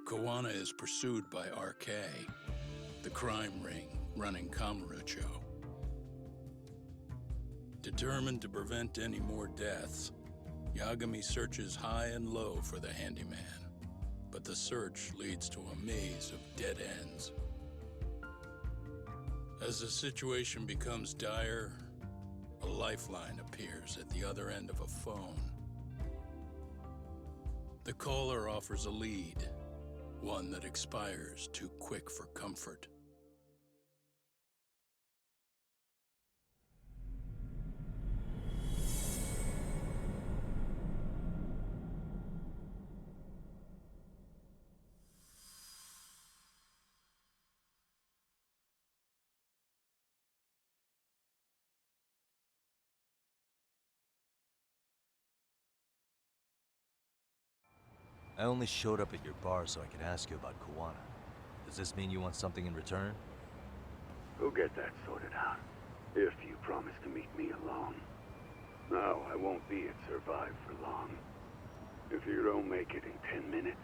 Kuwana is pursued by RK, the crime ring running Kamurocho. Determined to prevent any more deaths, Yagami searches high and low for the handyman, but the search leads to a maze of dead ends. As the situation becomes dire, a lifeline appears at the other end of a phone. The caller offers a lead, one that expires too quick for comfort. I only showed up at your bar so I could ask you about Kuwana. Does this mean you want something in return? We'll get that sorted out, if you promise to meet me alone. No, I won't be at Survive for long. If you don't make it in 10 minutes,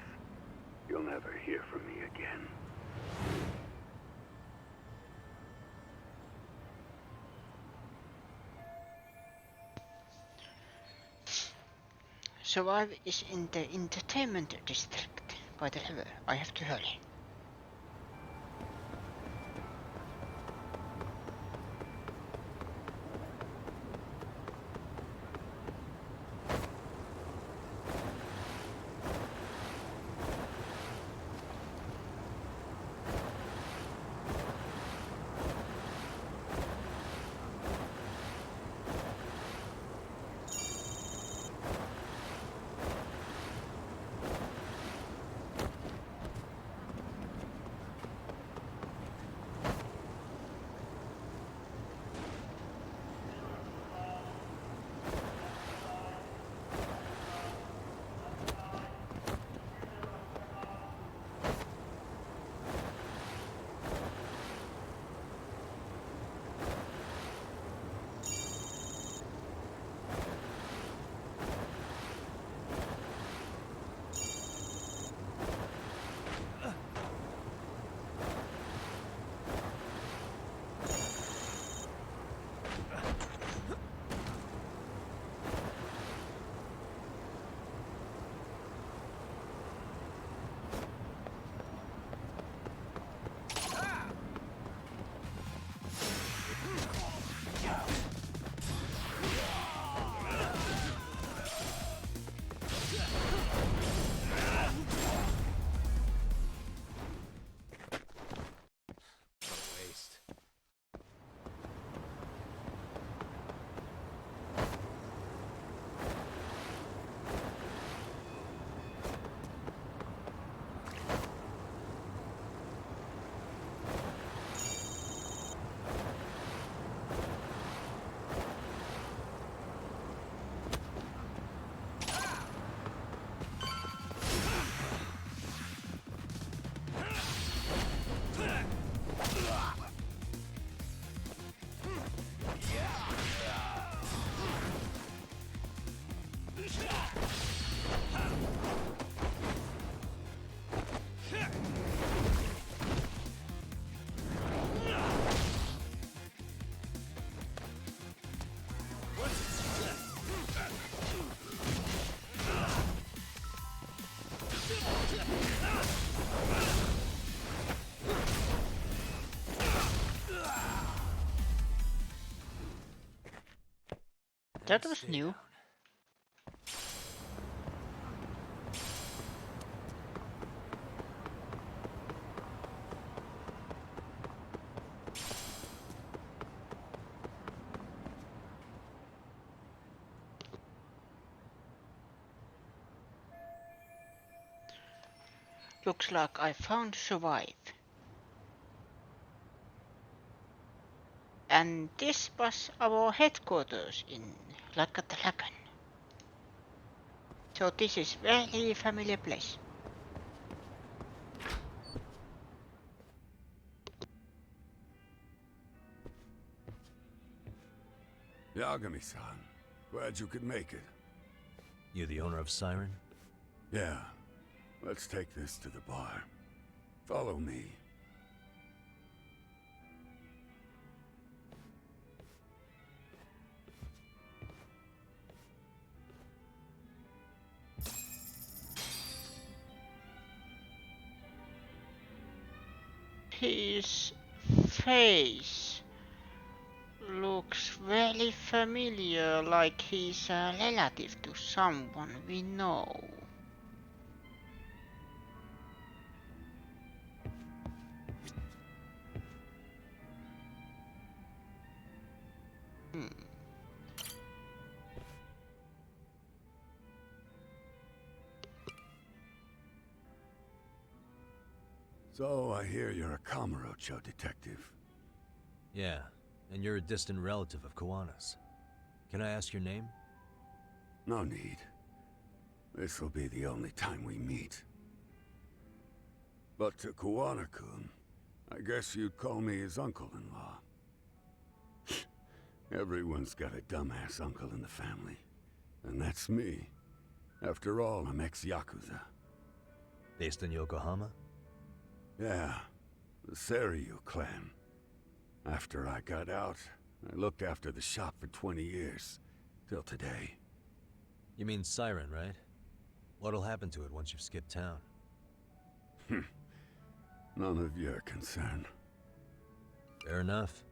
you'll never hear from me again. Survive is in the entertainment district. By the river, I have to hurry. That was new. Looks like I found Survive. And this was our headquarters in Lakkatalakan. So this is very familiar place. Yagami-san, glad you could make it. You the owner of Siren? Yeah. Let's take this to the bar. Follow me. His face looks very familiar, like he's a relative to someone we know. Hmm. So I hear you're a Kamurocho detective. Yeah, and you're a distant relative of Kuwana's. Can I ask your name? No need. This'll be the only time we meet. But to Kuwana-kun, I guess you'd call me his uncle-in-law. Everyone's got a dumbass uncle in the family. And that's me. After all, I'm ex-Yakuza. Based in Yokohama? Yeah, the Seiryu clan. After I got out, I looked after the shop for 20 years. Till today. You mean Siren, right? What'll happen to it once you've skipped town? None of your concern. Fair enough.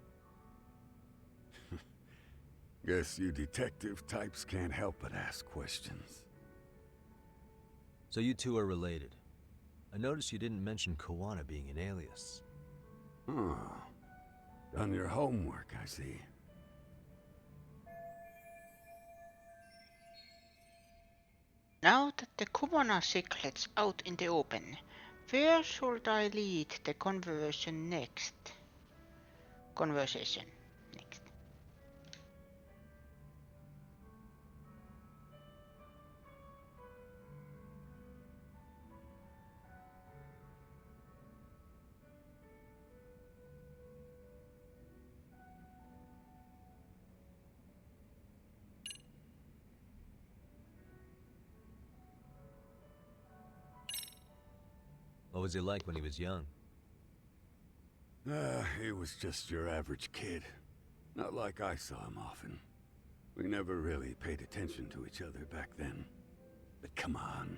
Guess you detective types can't help but ask questions. So you two are related. I noticed you didn't mention Kuwana being an alias. Oh. Done your homework, I see. Now that the Kuwana secret's out in the open, where should I lead the conversation next? What was he like when he was young? He was just your average kid. Not like I saw him often. We never really paid attention to each other back then. But come on.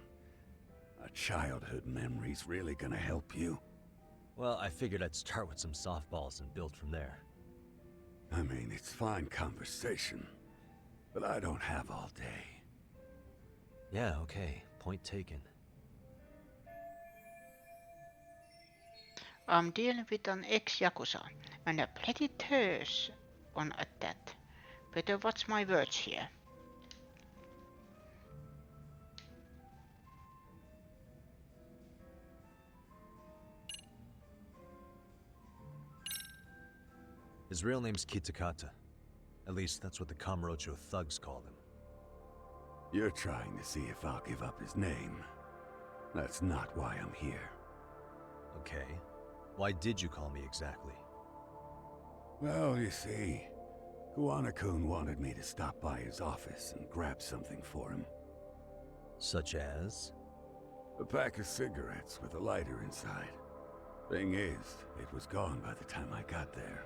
A childhood memory's really gonna help you? Well, I figured I'd start with some softballs and build from there. I mean, it's fine conversation. But I don't have all day. Yeah, okay. Point taken. I'm dealing with an ex-Yakuza, and a pretty terse one at that. Better watch my words here. His real name's Kitakata. At least that's what the Kamurocho thugs called him. You're trying to see if I'll give up his name. That's not why I'm here. Okay. Why did you call me exactly? Well, you see, Kuwana-kun wanted me to stop by his office and grab something for him. Such as? A pack of cigarettes with a lighter inside. Thing is, it was gone by the time I got there.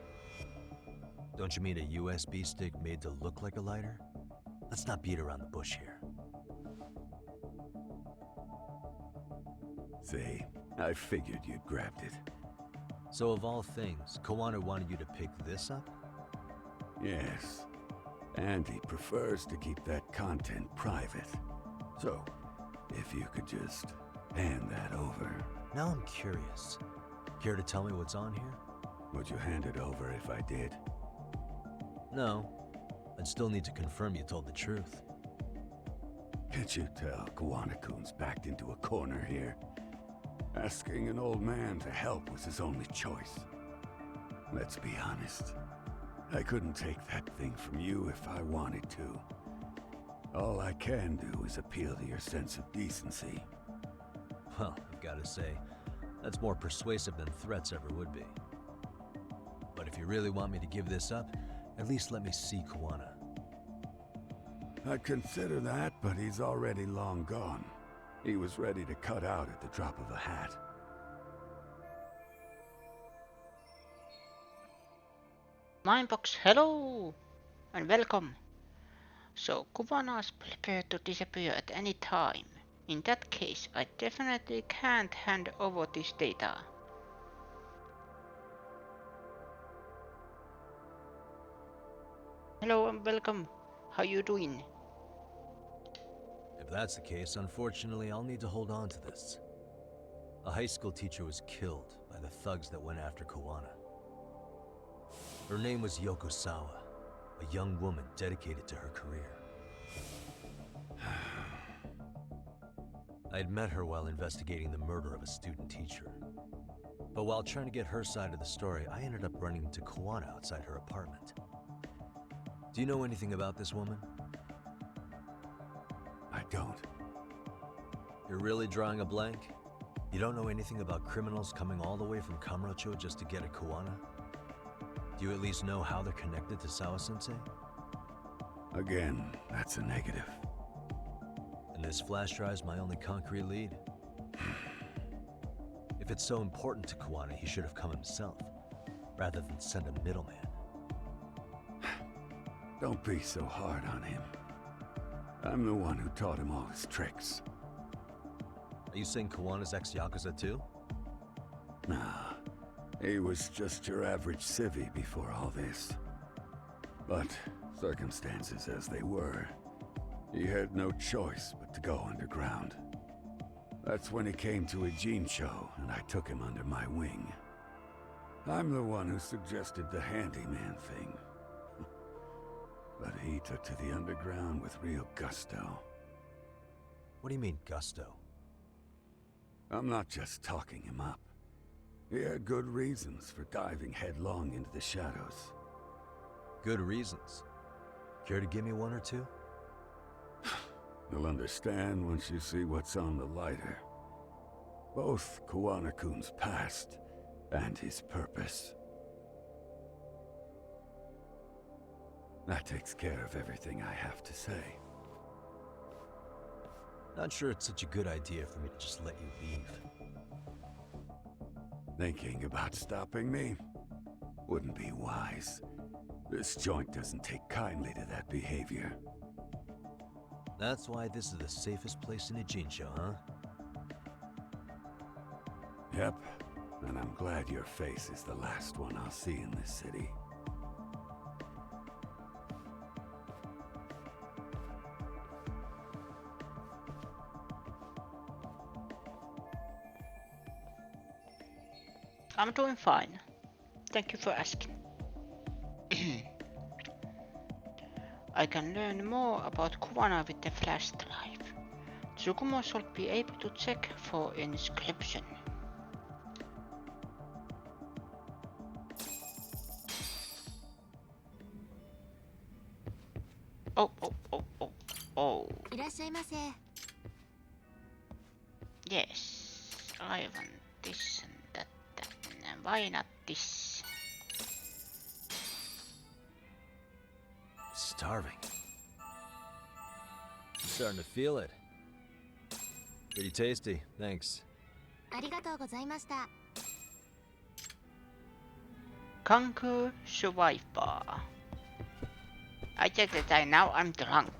Don't you mean a USB stick made to look like a lighter? Let's not beat around the bush here. See, I figured you'd grabbed it. So of all things, Kuwana wanted you to pick this up? Yes. And he prefers to keep that content private. So, if you could just hand that over. Now I'm curious. Care to tell me what's on here? Would you hand it over if I did? No. I'd still need to confirm you told the truth. Can't you tell Kuwana-kun's backed into a corner here? Asking an old man to help was his only choice. Let's be honest. I couldn't take that thing from you if I wanted to. All I can do is appeal to your sense of decency. Well, I've got to say, that's more persuasive than threats ever would be. But if you really want me to give this up, at least let me see Kuwana. I'd consider that, but he's already long gone. He was ready to cut out at the drop of a hat. Mindbox, hello and welcome. So Kuwana's prepared to disappear at any time. In that case, I definitely can't hand over this data. Hello and welcome. How you doing? If that's the case, unfortunately, I'll need to hold on to this. A high school teacher was killed by the thugs that went after Kuwana. Her name was Yoko Sawa, a young woman dedicated to her career. I had met her while investigating the murder of a student teacher. But while trying to get her side of the story, I ended up running into Kuwana outside her apartment. Do you know anything about this woman? I don't. You're really drawing a blank? You don't know anything about criminals coming all the way from Kamurocho just to get at Kuwana? Do you at least know how they're connected to Sawa-sensei? Again, that's a negative. And this flash drive's my only concrete lead. If it's so important to Kuwana, he should have come himself, rather than send a middleman. Don't be so hard on him. I'm the one who taught him all his tricks. Are you saying Kuwana's ex-Yakuza too? Nah, he was just your average civvy before all this. But circumstances as they were, he had no choice but to go underground. That's when he came to a Jinsho, and I took him under my wing. I'm the one who suggested the handyman thing. But he took to the underground with real gusto. What do you mean, gusto? I'm not just talking him up. He had good reasons for diving headlong into the shadows. Good reasons. Care to give me one or two? You'll understand once you see what's on the lighter. Both Kuwana-kun's past and his purpose. That takes care of everything I have to say. Not sure it's such a good idea for me to just let you leave. Thinking about stopping me? Wouldn't be wise. This joint doesn't take kindly to that behavior. That's why this is the safest place in a Jinsho, huh? Yep, and I'm glad your face is the last one I'll see in this city. I'm doing fine. Thank you for asking. I can learn more about Kuwana with the flash drive. Tsukumo should be able to check for inscription. Oh. いらっしゃいませ。 Yes, I want this and that. And why not this? Starving. Starting to feel it. Pretty tasty, thanks. ありがとうございました。 Conquer Survivor. I checked that now I'm drunk.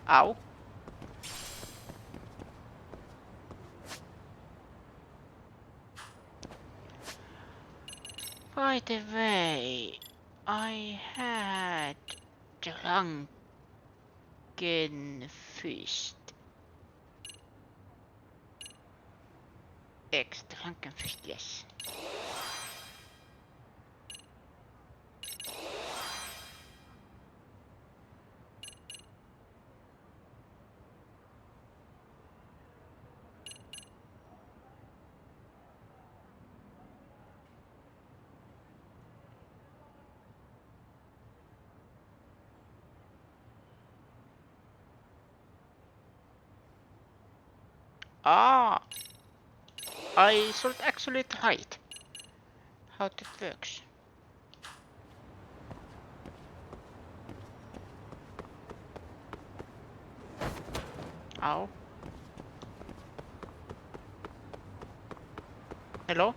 Ow. By the way, I had drunken fist. Drunken fist, yes. Ah, I should actually try it. How that works. Ow. Hello?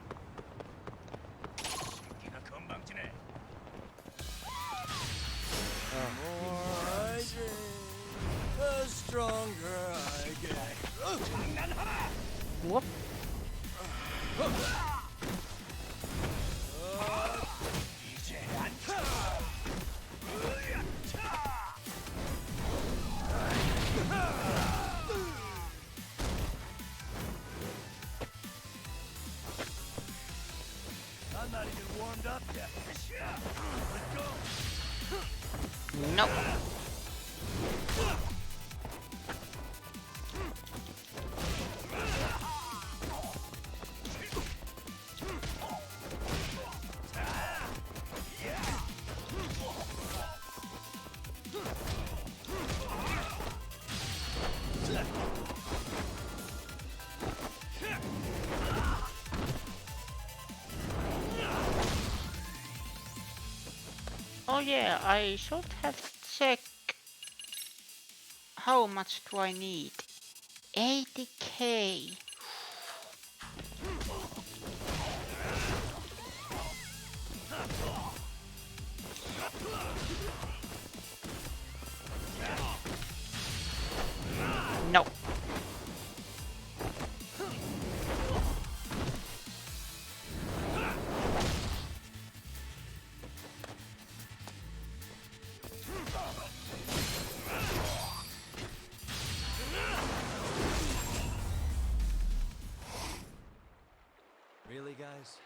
More I drink, the stronger I get. Whoop. I'm not even warmed up yet. Let's go. No. Oh yeah, I should have checked how much do I need. 80k. No. Really, guys?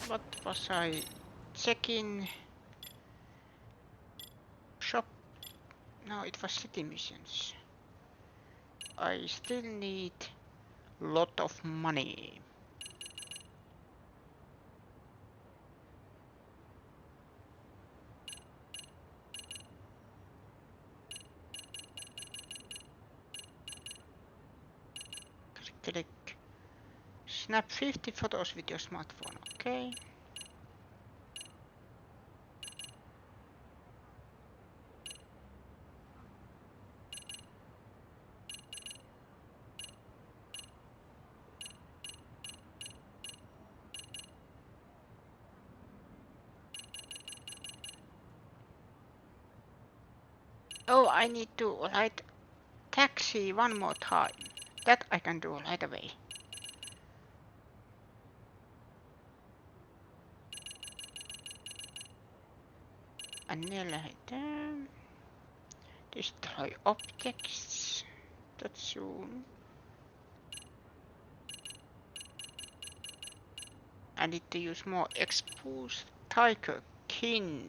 What was I checking? Shop? No, it was city missions. I still need lot of money. Click. Snap 50 photos with your smartphone. Okay. Oh, I need to write taxi one more time. That I can do right away. Annihilate them. Destroy objects. That's soon. I need to use more exposed tiger kin.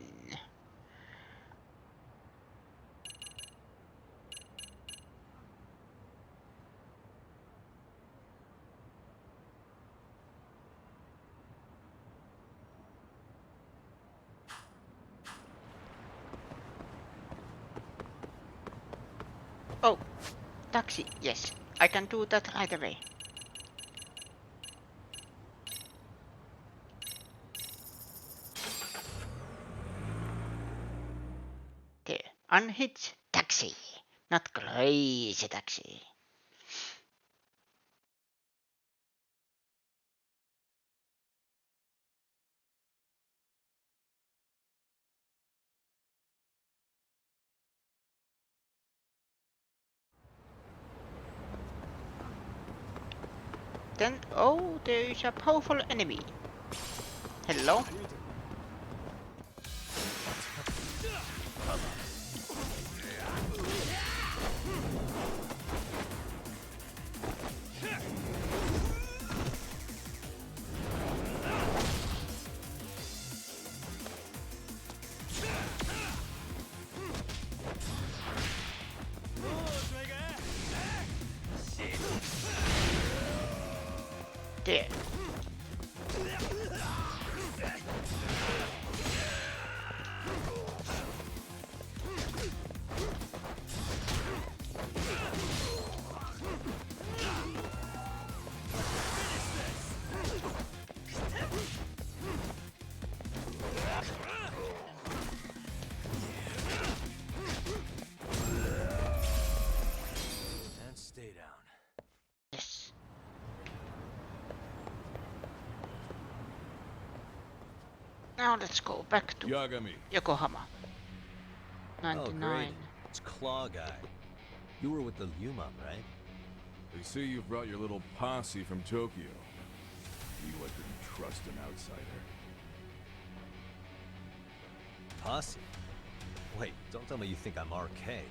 Oh, taxi, yes. I can do that right away. There, unhitched taxi, not crazy taxi. Then, oh, there is a powerful enemy. Hello? There. Now let's go back to Yagami. Yokohama. Oh, 99. great. It's Claw Guy. You were with the Yumam, right? They say you've brought your little posse from Tokyo. You couldn't trust an outsider. Posse? Wait, don't tell me you think I'm RK.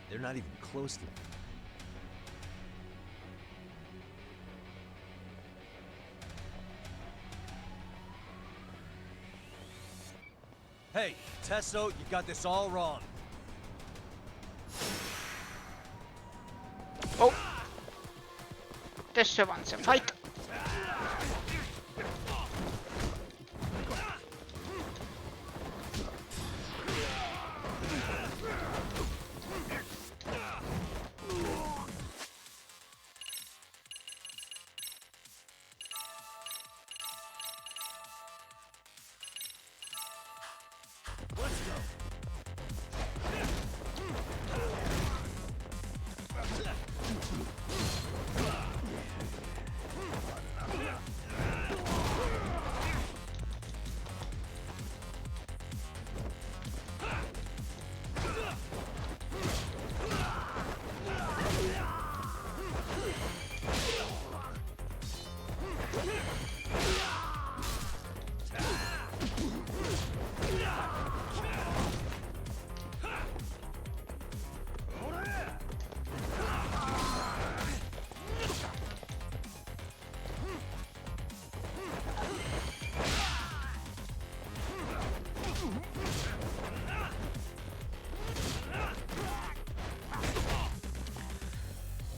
They're not even close to me. Hey, Tesso, you got this all wrong. Oh! Tässä wants a fight!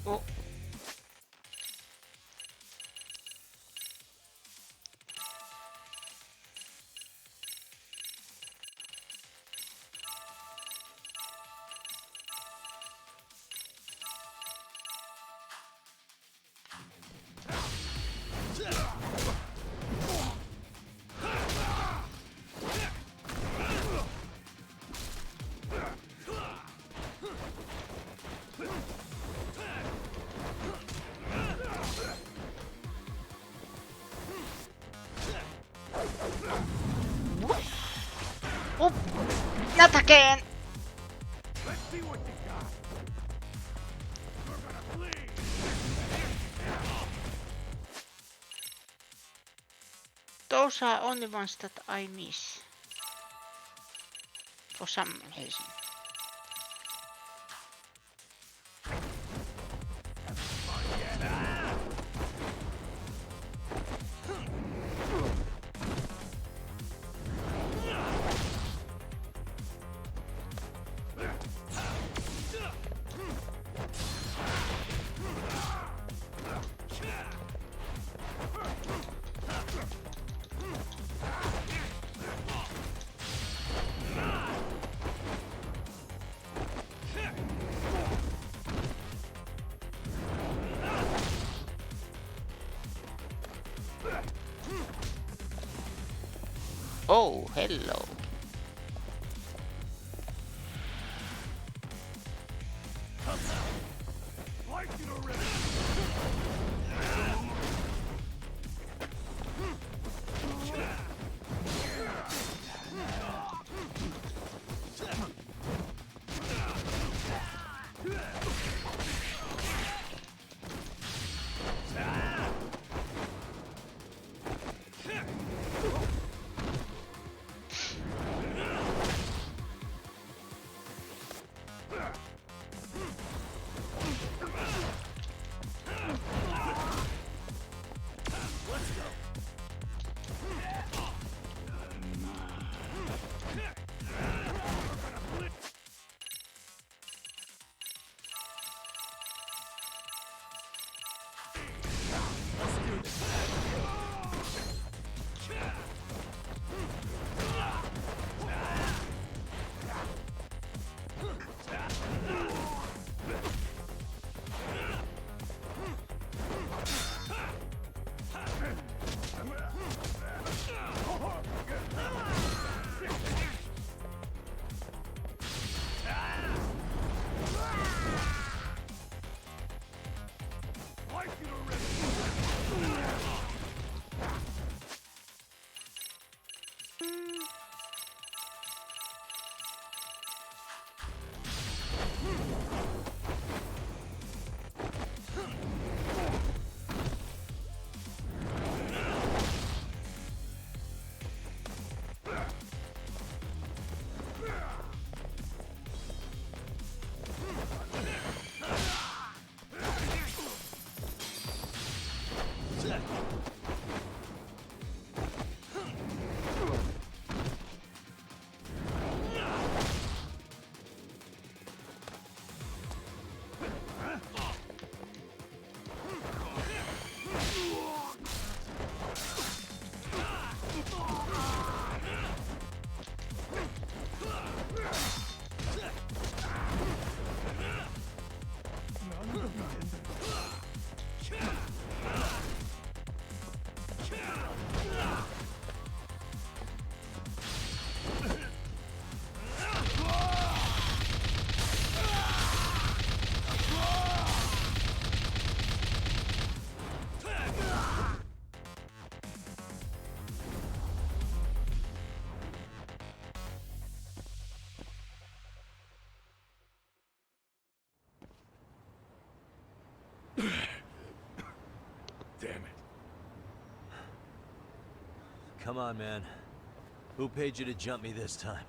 Oh. Oh, not again! Let's see what you got. We're gonna bleed. Those are only ones that I miss. For some reason. Oh, hello. Like it already. Damn it. Come on, man. Who paid you to jump me this time?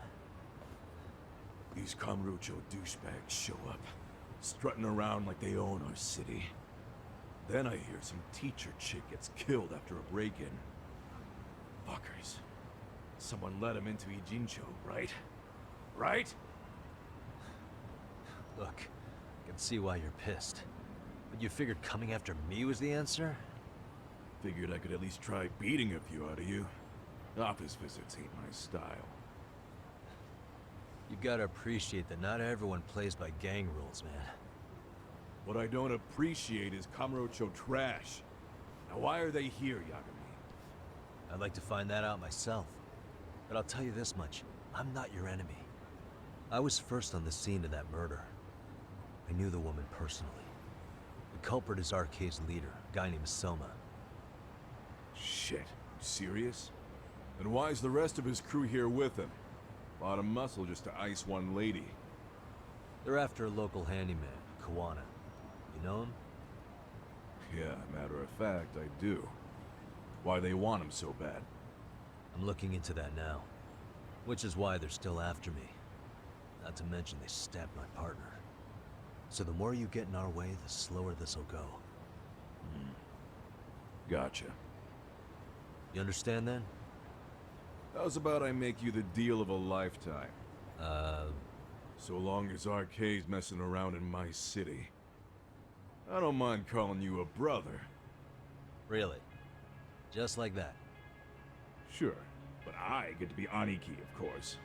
These Kamurocho douchebags show up, strutting around like they own our city. Then I hear some teacher chick gets killed after a break-in. Fuckers. Someone let him into Ijincho, right? Right? Look, I can see why you're pissed. But you figured coming after me was the answer? Figured I could at least try beating a few out of you. Office visits ain't my style. You gotta appreciate that not everyone plays by gang rules, man. What I don't appreciate is Kamurocho trash. Now why are they here, Yagami? I'd like to find that out myself. But I'll tell you this much, I'm not your enemy. I was first on the scene of that murder. I knew the woman personally. The culprit is Arcade's leader, a guy named Soma. Shit. You serious? Then why's the rest of his crew here with him? Lot of muscle just to ice one lady. They're after a local handyman, Kuwana. You know him? Yeah, matter of fact, I do. Why they want him so bad? I'm looking into that now. Which is why they're still after me. Not to mention they stabbed my partner. So the more you get in our way, the slower this'll go. Gotcha. You understand then? How's about I make you the deal of a lifetime? So So long as Arcade's messing around in my city. I don't mind calling you a brother. really? Just like that? Sure, but I get to be Aniki, of course.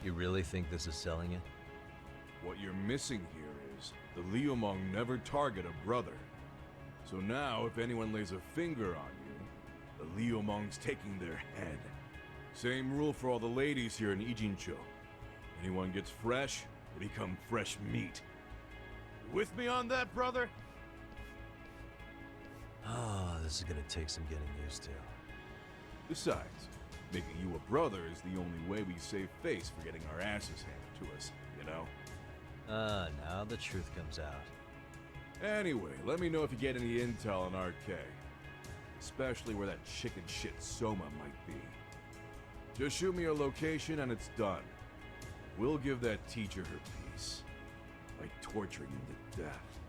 You really think this is selling it? What you're missing here is the Liumong never target a brother. So now, if anyone lays a finger on you, the Liumong's taking their head. Same rule for all the ladies here in Ijincho. Anyone gets fresh, they become fresh meat. You with me on that, brother? Oh, this is gonna take some getting used to. Besides, making you a brother is the only way we save face for getting our asses handed to us, you know? Now the truth comes out. Anyway, let me know if you get any intel on RK. Especially where that chicken shit Soma might be. Just shoot me a location and it's done. We'll give that teacher her peace. By torturing him to death.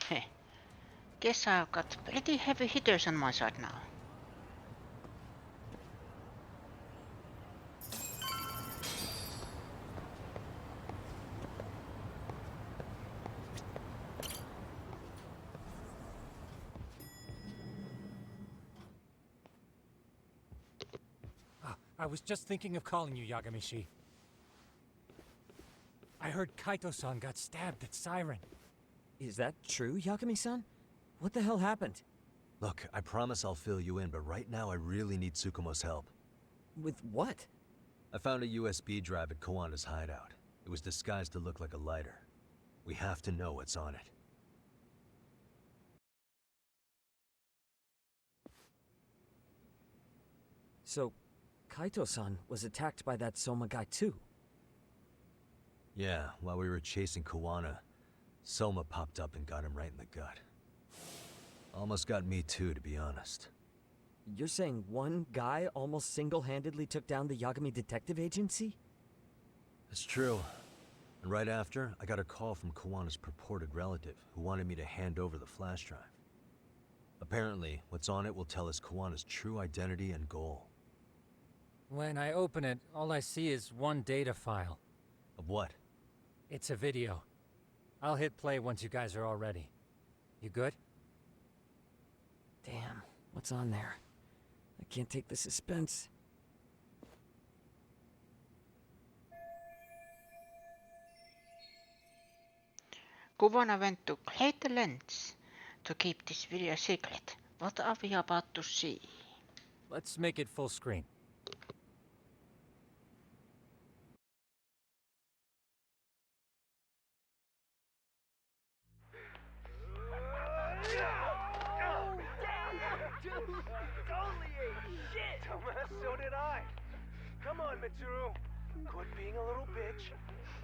Heh. Guess I've got pretty heavy hitters on my side now. I was just thinking of calling you, Yagami-shi. I heard Kaito-san got stabbed at Siren. Is that true, Yagami-san? What the hell happened? Look, I promise I'll fill you in, but right now I really need Tsukumo's help. With what? I found a USB drive at Kawana's hideout. It was disguised to look like a lighter. We have to know what's on it. So, Kaito-san was attacked by that Soma guy too. Yeah, while we were chasing Kuwana, Soma popped up and got him right in the gut. Almost got me too, to be honest. You're saying one guy almost single-handedly took down the Yagami Detective Agency? It's true. And right after, I got a call from Kuwana's purported relative, who wanted me to hand over the flash drive. Apparently, what's on it will tell us Kuwana's true identity and goal. When I open it, all I see is one data file. Of what? It's a video. I'll hit play once you guys are all ready. You good? Damn, what's on there? I can't take the suspense. Kuwana went to great lengths to keep this video secret. What are we about to see? Let's make it full screen. Totally ate shit! Dumbass, so did I. Come on, Mitsuru. Quit being a little bitch.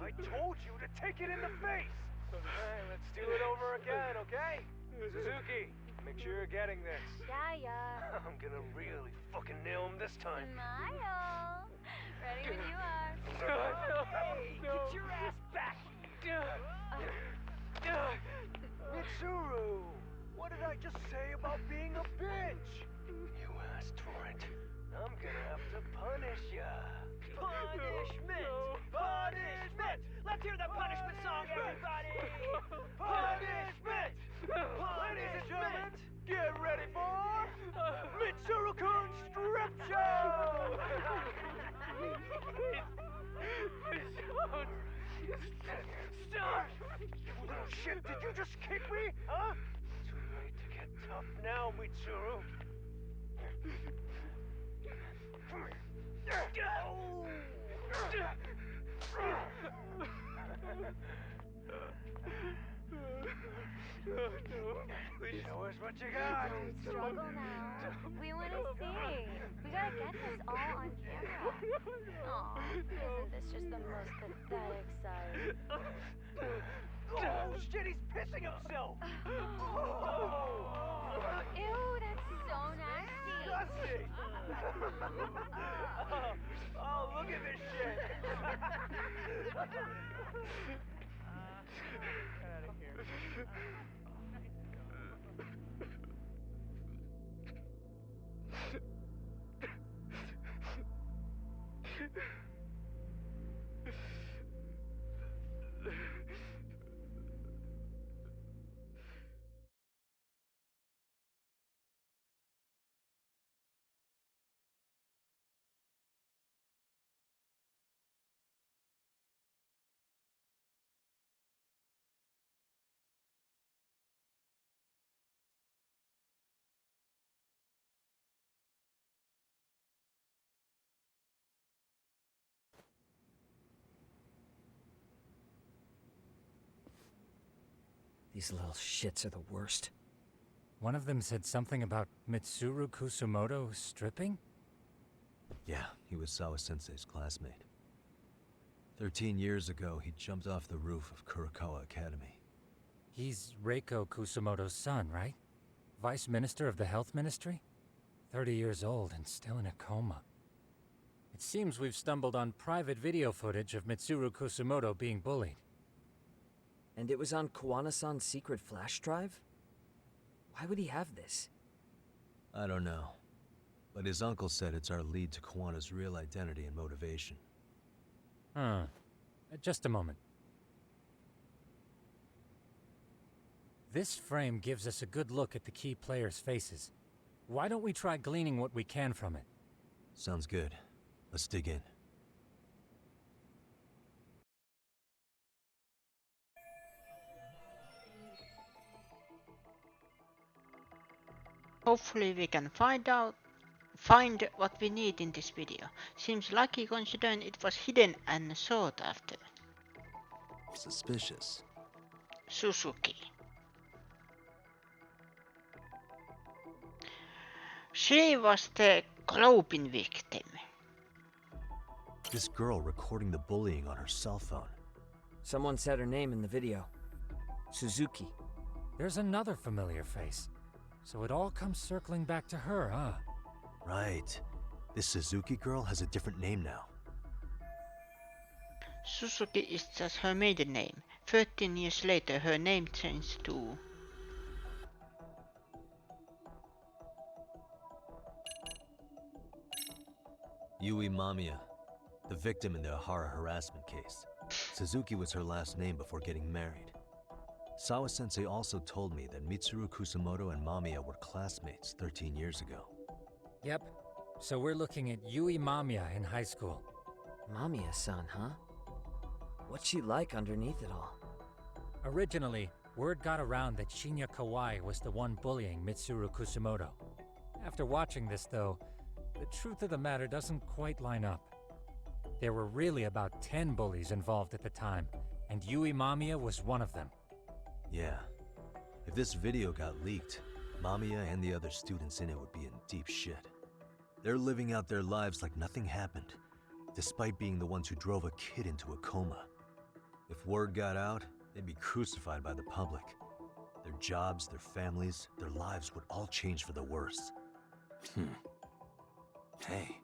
I told you to take it in the face. Alright, let's do it over again, okay? Suzuki, make sure you're getting this. Yeah. I'm gonna really fucking nail him this time. Smile. Ready when you are. Hey, get your ass back! Mitsuru! What did I just say about being a bitch? You asked for it. I'm gonna have to punish ya. Punishment! Punishment! Let's hear the punishment song, everybody! Punishment! Ladies and gentlemen, get ready for Mitsuru-kun Strip Show! Stop! You little shit, did you just kick me? Huh? Too late to get tough now, Mitsuru. Show us what you got. Don't struggle now. We want to see. We gotta get this all on camera. Aw, isn't this just the most pathetic sight? Oh shit, he's pissing himself. Ew, that's so nasty. Disgusting. Oh, look at this shit. Get out of here. These little shits are the worst. One of them said something about Mitsuru Kusumoto stripping? Yeah, he was Sawa-sensei's classmate. 13 years ago, he jumped off the roof of Kurakawa Academy. He's Reiko Kusumoto's son, right? Vice Minister of the Health Ministry? 30 years old and still in a coma. It seems we've stumbled on private video footage of Mitsuru Kusumoto being bullied. And it was on Kuwana-san's secret flash drive? Why would he have this? I don't know. But his uncle said it's our lead to Kuwana's real identity and motivation. Huh. Just a moment. This frame gives us a good look at the key players' faces. Why don't we try gleaning what we can from it? Sounds good. Let's dig in. Hopefully we can find what we need in this video. Seems lucky considering it was hidden and sought after. Suspicious. Suzuki. She was the groping victim. This girl recording the bullying on her cell phone. Someone said her name in the video. Suzuki. There's another familiar face. So it all comes circling back to her, huh? Right. This Suzuki girl has a different name now. Suzuki is just her maiden name. 13 years later, her name changed to... Yui Mamiya, the victim in the Ahara harassment case. Suzuki was her last name before getting married. Sawa-sensei also told me that Mitsuru Kusamoto and Mamiya were classmates 13 years ago. Yep. So we're looking at Yui Mamiya in high school. Mamiya-san, huh? What's she like underneath it all? Originally, word got around that Shinya Kawai was the one bullying Mitsuru Kusamoto. After watching this, though, the truth of the matter doesn't quite line up. There were really about 10 bullies involved at the time, and Yui Mamiya was one of them. Yeah. If this video got leaked, Mamiya and the other students in it would be in deep shit. They're living out their lives like nothing happened, despite being the ones who drove a kid into a coma. If word got out, they'd be crucified by the public. Their jobs, their families, their lives would all change for the worse. Hey.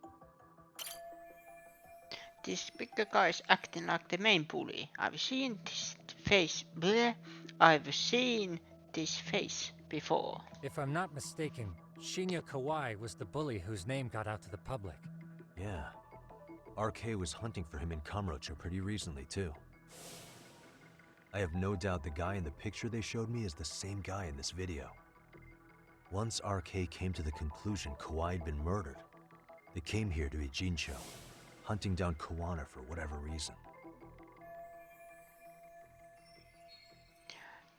This bigger guy is acting like the main bully. I've seen this face. Bleh. I've seen this face before. If I'm not mistaken, Shinya Kawai was the bully whose name got out to the public. Yeah. RK was hunting for him in Kamurocho pretty recently, too. I have no doubt the guy in the picture they showed me is the same guy in this video. Once RK came to the conclusion Kawai had been murdered, they came here to Ijincho, hunting down Kuwana for whatever reason.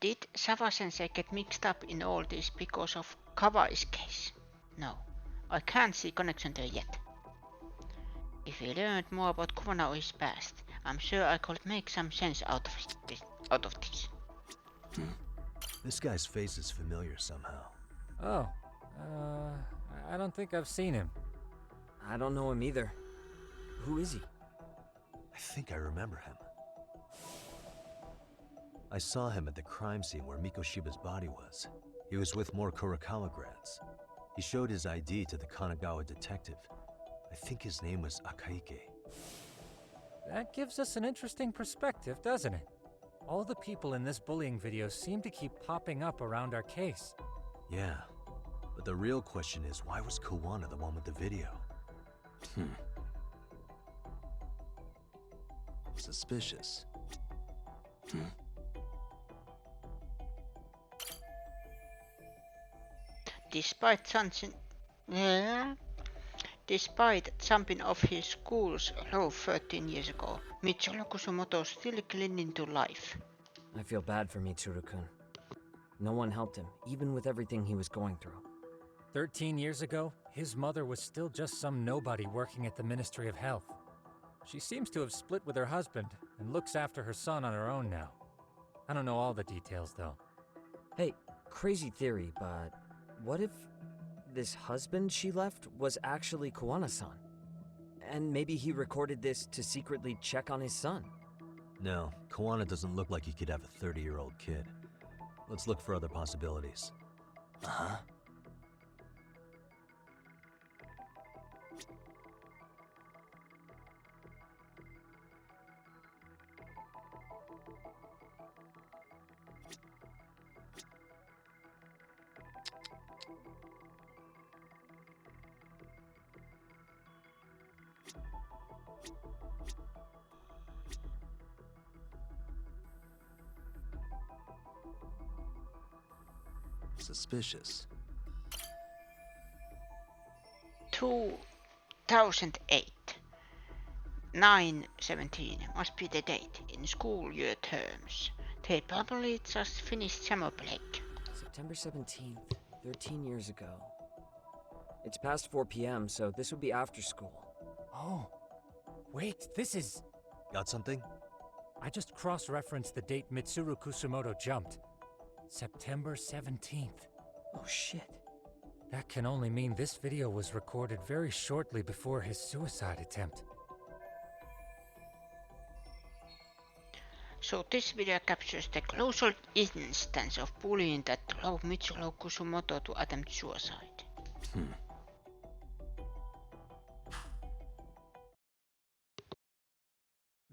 Did Sawa-sensei get mixed up in all this because of Kawai's case? No, I can't see connection there yet. If we learned more about Kuwana or his past, I'm sure I could make some sense out of this. This guy's face is familiar somehow. Oh, I don't think I've seen him. I don't know him either. Who is he? I think I remember him. I saw him at the crime scene where Mikoshiba's body was. He was with more Kurakawa grads. He showed his ID to the Kanagawa detective. I think his name was Akaike. That gives us an interesting perspective, doesn't it? All the people in this bullying video seem to keep popping up around our case. Yeah, but the real question is, why was Kuwana the one with the video? Suspicious. Despite jumping off his school's roof 13 years ago, Mitsuru Kusumoto still clinging to life. I feel bad for Mitsuru-kun. No one helped him, even with everything he was going through. 13 years ago, his mother was still just some nobody working at the Ministry of Health. She seems to have split with her husband and looks after her son on her own now. I don't know all the details, though. Hey, crazy theory, but what if this husband she left was actually Kuwana-san? And maybe he recorded this to secretly check on his son? No, Kuwana doesn't look like he could have a 30-year-old kid. Let's look for other possibilities. Uh-huh. Suspicious. 2008. 9/17 must be the date in school year terms. They probably just finished summer break. September 17th, 13 years ago. It's past 4 p.m., so this would be after school. Oh, wait, this is... Got something? I just cross-referenced the date Mitsuru Kusumoto jumped. September 17th. Oh shit. That can only mean this video was recorded very shortly before his suicide attempt. So this video captures the colossal instance of bullying that drove Mitsuru Kusumoto to attempt suicide.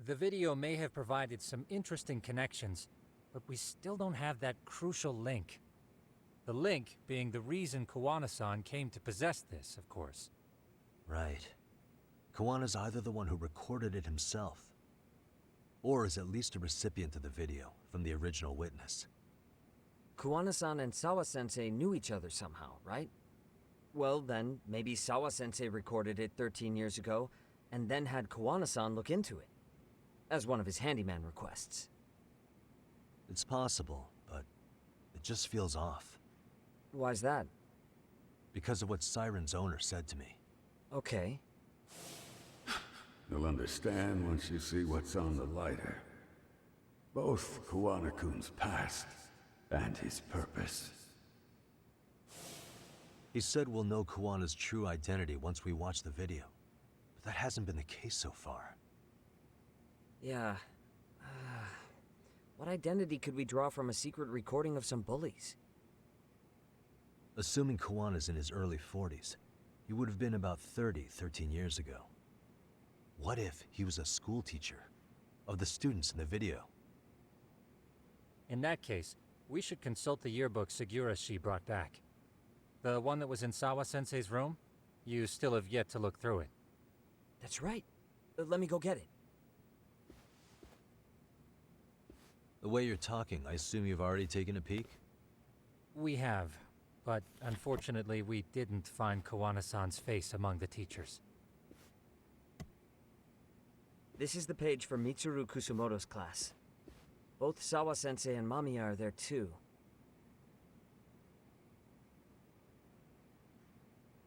The video may have provided some interesting connections, but we still don't have that crucial link. The link being the reason Kuwana-san came to possess this, of course. Right. Kuwana's either the one who recorded it himself, or is at least a recipient of the video from the original witness. Kuwana-san and Sawa-sensei knew each other somehow, right? Well, then, maybe Sawa-sensei recorded it 13 years ago, and then had Kuwana-san look into it, as one of his handyman requests. It's possible, but it just feels off. Why's that? Because of what Siren's owner said to me. Okay. You'll understand once you see what's on the lighter. Both Kuwana-kun's past and his purpose. He said we'll know Kuwana's true identity once we watch the video. But that hasn't been the case so far. Yeah. What identity could we draw from a secret recording of some bullies? Assuming Kuwana's in his early 40s, he would have been about 30, 13 years ago. What if he was a school teacher of the students in the video? In that case, we should consult the yearbook Segura-shi brought back. The one that was in Sawa-sensei's room? You still have yet to look through it. That's right. Let me go get it. The way you're talking, I assume you've already taken a peek? We have, but unfortunately we didn't find Kuwana-san's face among the teachers. This is the page for Mitsuru Kusumoto's class. Both Sawa-sensei and Mamiya are there too.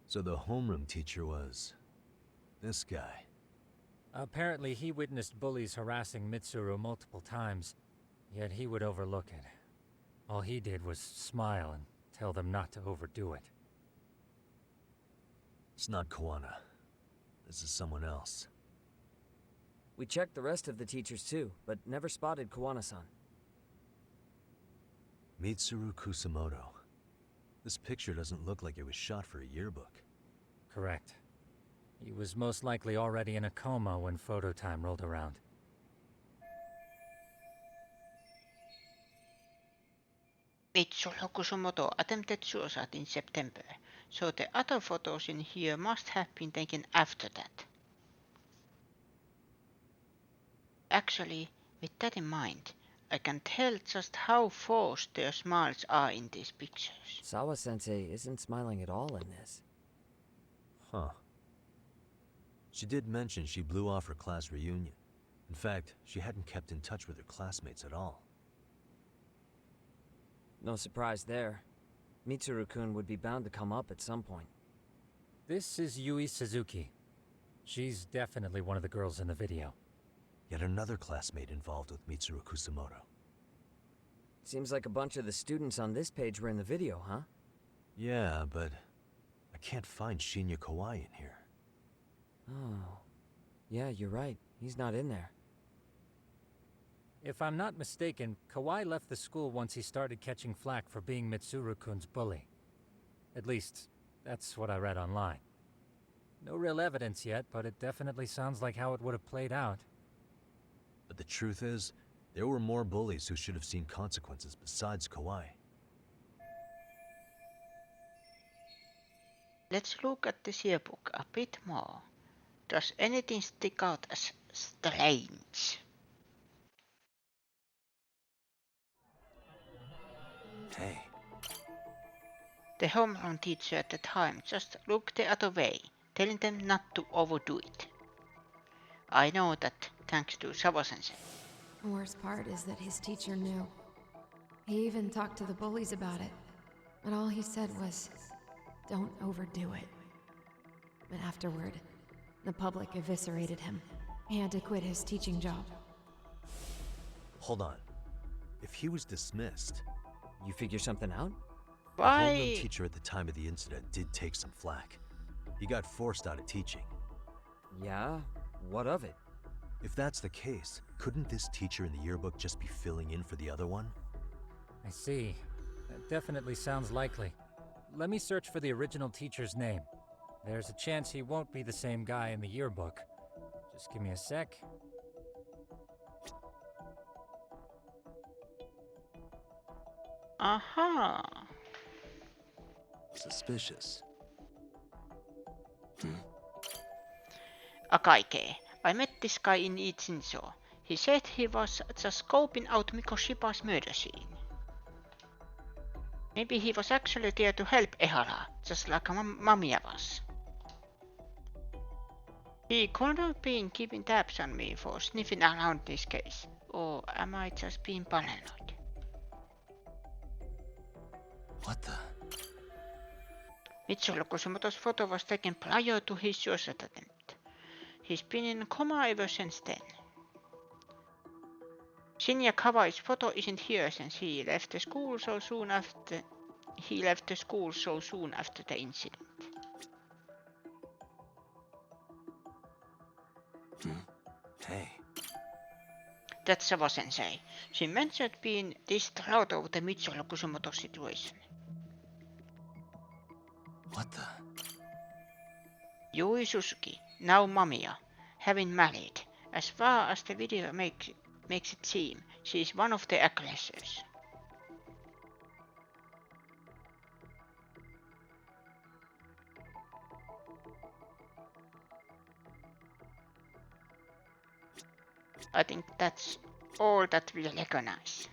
So the homeroom teacher was this guy. Apparently he witnessed bullies harassing Mitsuru multiple times, yet he would overlook it. All he did was smile and tell them not to overdo it. It's not Kuwana. This is someone else. We checked the rest of the teachers too, but never spotted Kuwana-san. Mitsuru Kusumoto. This picture doesn't look like it was shot for a yearbook. Correct. He was most likely already in a coma when photo time rolled around. Mitsuru Kusumoto attempted suicide in September, so the other photos in here must have been taken after that. Actually, with that in mind, I can tell just how forced their smiles are in these pictures. Sawa-sensei isn't smiling at all in this. Huh. She did mention she blew off her class reunion. In fact, she hadn't kept in touch with her classmates at all. No surprise there. Mitsuru-kun would be bound to come up at some point. This is Yui Suzuki. She's definitely one of the girls in the video. Yet another classmate involved with Mitsuru Kusumoto. Seems like a bunch of the students on this page were in the video, huh? Yeah, but I can't find Shinya Kawai in here. Oh. Yeah, you're right. He's not in there. If I'm not mistaken, Kawai left the school once he started catching flack for being Mitsuru-kun's bully. At least, that's what I read online. No real evidence yet, but it definitely sounds like how it would have played out. But the truth is, there were more bullies who should have seen consequences besides Kawai. Let's look at this yearbook a bit more. Does anything stick out as strange? Hey. The homeroom teacher at the time just looked the other way, telling them not to overdo it. I know that thanks to Sawa-sensei. The worst part is that his teacher knew. He even talked to the bullies about it. But all he said was, don't overdo it. But afterward, the public eviscerated him. He had to quit his teaching job. Hold on. If he was dismissed... You figure something out? The homeroom teacher at the time of the incident did take some flack. He got forced out of teaching. Yeah? What of it? If that's the case, couldn't this teacher in the yearbook just be filling in for the other one? I see. That definitely sounds likely. Let me search for the original teacher's name. There's a chance he won't be the same guy in the yearbook. Just give me a sec. Aha! Suspicious. Akaike, I met this guy in Ichinso. He said he was just scoping out Mikoshiba's murder scene. Maybe he was actually there to help Ehara, just like Mamiya was. He could have been keeping tabs on me for sniffing around this case. Or am I just being paranoid? What the? Mitsuru Kusumoto's photo was taken prior to his suicide attempt. He's been in a coma ever since then. Shinya Kawai's photo isn't here since he left the school so soon after the incident. Hey. That's Sawa-sensei. She mentioned being distraught over the Mitsuru Kusumoto situation. What the? Yui Suzuki, now Mamiya, having married. As far as the video makes it seem, she is one of the aggressors. I think that's all that we recognize.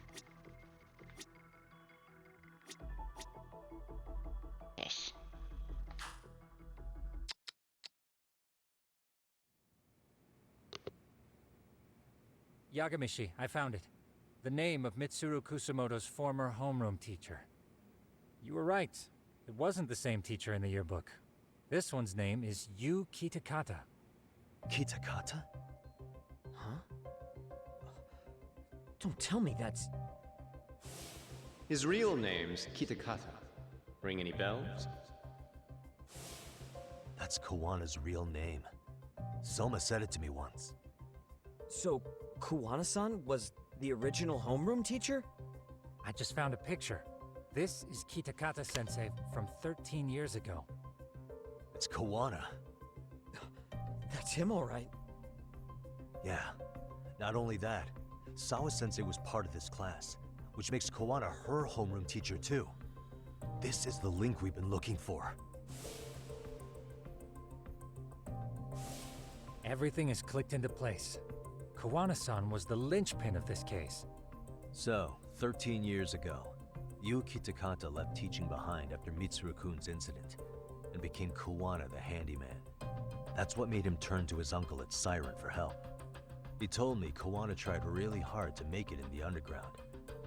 Yes. Yagamishi, I found it. The name of Mitsuru Kusumoto's former homeroom teacher. You were right. It wasn't the same teacher in the yearbook. This one's name is Yu Kitakata. Kitakata? Huh? Don't tell me that's... His real name's Kitakata. Ring any bells? That's Kuwana's real name. Soma said it to me once. So, Kuwana-san was the original homeroom teacher? I just found a picture. This is Kitakata-sensei from 13 years ago. It's Kuwana. That's him, all right. Yeah. Not only that, Sawa-sensei was part of this class, which makes Kuwana her homeroom teacher too. This is the link we've been looking for. Everything is clicked into place. Kuwana-san was the linchpin of this case. So, 13 years ago, Yu Kitakata left teaching behind after Mitsuru-kun's incident, and became Kuwana the handyman. That's what made him turn to his uncle at Siren for help. He told me Kuwana tried really hard to make it in the underground,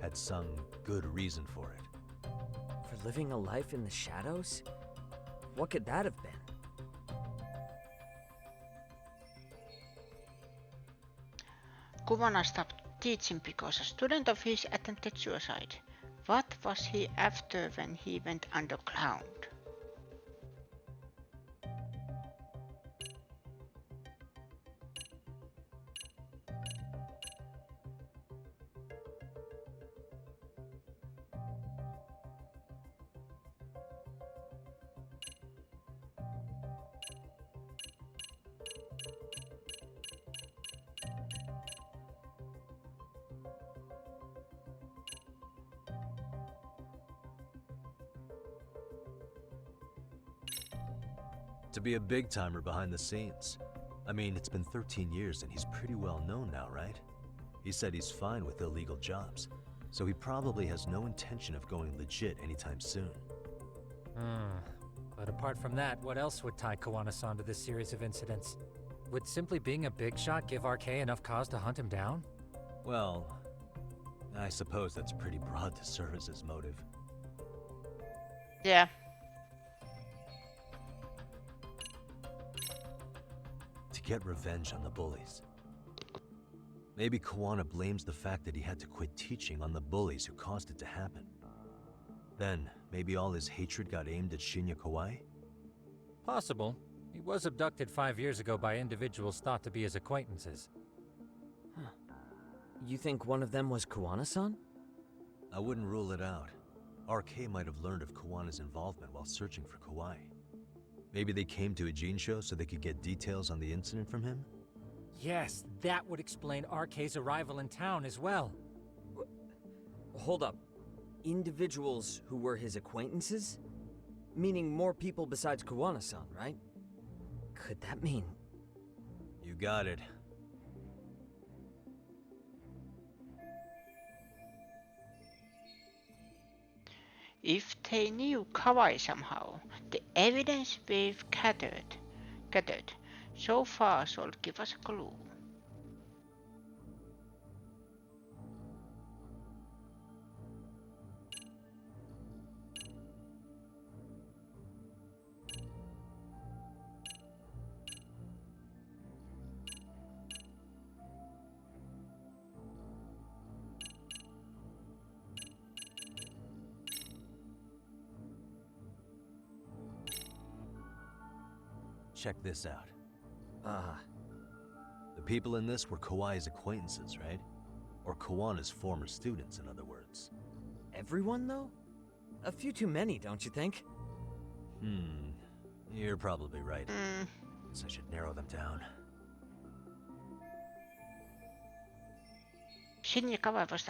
had some good reason for it. For living a life in the shadows? What could that have been? Kuwana stopped teaching because a student of his attempted suicide. What was he after when he went underground? To be a big-timer behind the scenes. I mean, it's been 13 years and he's pretty well known now, right? He said he's fine with illegal jobs, so he probably has no intention of going legit anytime soon. But apart from that, what else would tie Kuwana-san to this series of incidents? Would simply being a big shot give RK enough cause to hunt him down? Well, I suppose that's pretty broad to serve as his motive. Yeah. To get revenge on the bullies. Maybe Kuwana blames the fact that he had to quit teaching on the bullies who caused it to happen. Then, maybe all his hatred got aimed at Shinya Kawai? Possible. He was abducted 5 years ago by individuals thought to be his acquaintances. You think one of them was Kuwana-san? I wouldn't rule it out. RK might have learned of Kuwana's involvement while searching for Kauai. Maybe they came to Ijincho so they could get details on the incident from him? Yes, that would explain RK's arrival in town as well. Hold up. Individuals who were his acquaintances? Meaning more people besides Kuwana-san, right? Could that mean... You got it. If they knew Kawaii somehow, the evidence we've gathered so far should give us a clue. Check this out. The people in this were Kauai's acquaintances, right? Or Kuwana's former students, in other words. Everyone, though? A few too many, don't you think? You're probably right. Guess I should narrow them down. Shinji Kawai was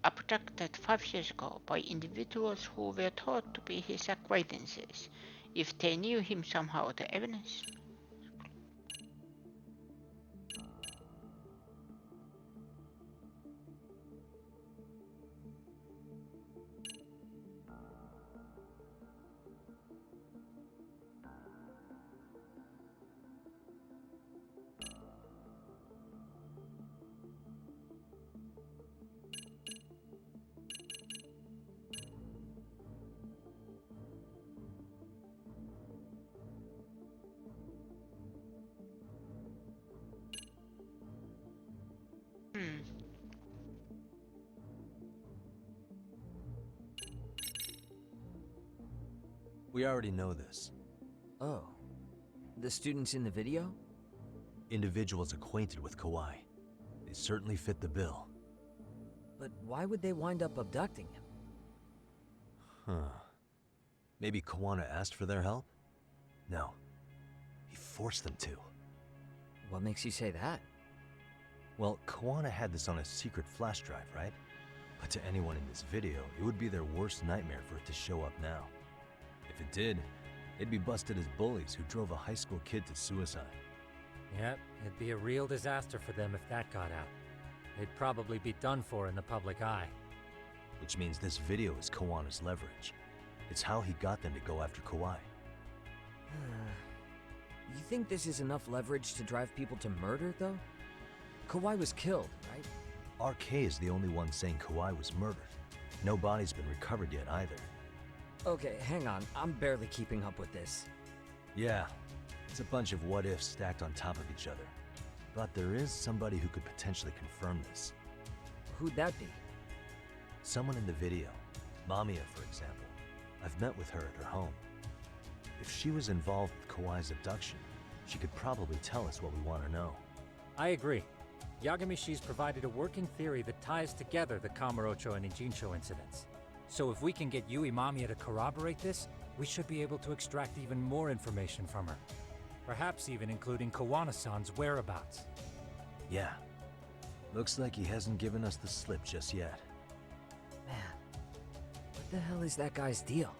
abducted 5 years ago by individuals who were thought to be his acquaintances. If they knew him somehow, the evidence... We already know this. Oh. The students in the video? Individuals acquainted with Kauai. They certainly fit the bill. But why would they wind up abducting him? Maybe Kuwana asked for their help? No. He forced them to. What makes you say that? Well, Kuwana had this on a secret flash drive, right? But to anyone in this video, it would be their worst nightmare for it to show up now. If it did, they'd be busted as bullies who drove a high school kid to suicide. Yep, it'd be a real disaster for them if that got out. They'd probably be done for in the public eye. Which means this video is Kuwana's leverage. It's how he got them to go after Kauai. You think this is enough leverage to drive people to murder, though? Kauai was killed, right? RK is the only one saying Kauai was murdered. No body's been recovered yet either. Okay, hang on. I'm barely keeping up with this. Yeah, it's a bunch of what-ifs stacked on top of each other. But there is somebody who could potentially confirm this. Who'd that be? Someone in the video. Mamiya, for example. I've met with her at her home. If she was involved with Kauai's abduction, she could probably tell us what we want to know. I agree. Yagamishi's provided a working theory that ties together the Kamurocho and Ijincho incidents. So if we can get Yui Mamiya to corroborate this, we should be able to extract even more information from her. Perhaps even including Kuwana-san's whereabouts. Yeah. Looks like he hasn't given us the slip just yet. Man, what the hell is that guy's deal?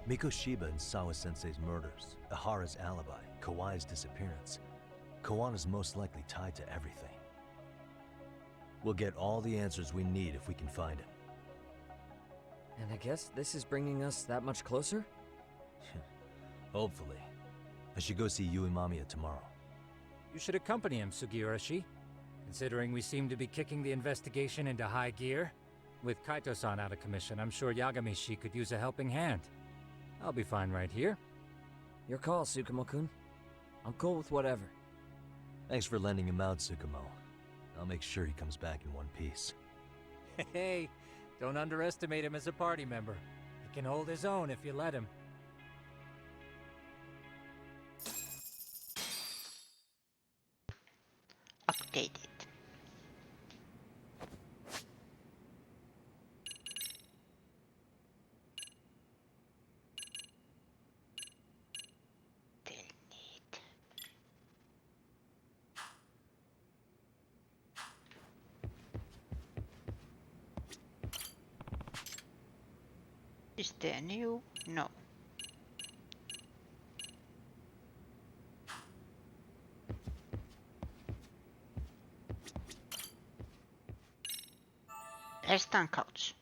Mikoshiba and Sawa-sensei's murders, Ihara's alibi, Kauai's disappearance. Kuwana's most likely tied to everything. We'll get all the answers we need if we can find him. And I guess this is bringing us that much closer? Hopefully. I should go see Yui Mamiya tomorrow. You should accompany him, Sugiurashi. Considering we seem to be kicking the investigation into high gear. With Kaito-san out of commission, I'm sure Yagamishi could use a helping hand. I'll be fine right here. Your call, Tsukumo-kun. I'm cool with whatever. Thanks for lending him out, Tsukumo. I'll make sure he comes back in one piece. Hey, don't underestimate him as a party member. He can hold his own if you let him. Updated. Is there new? No. Less than couch.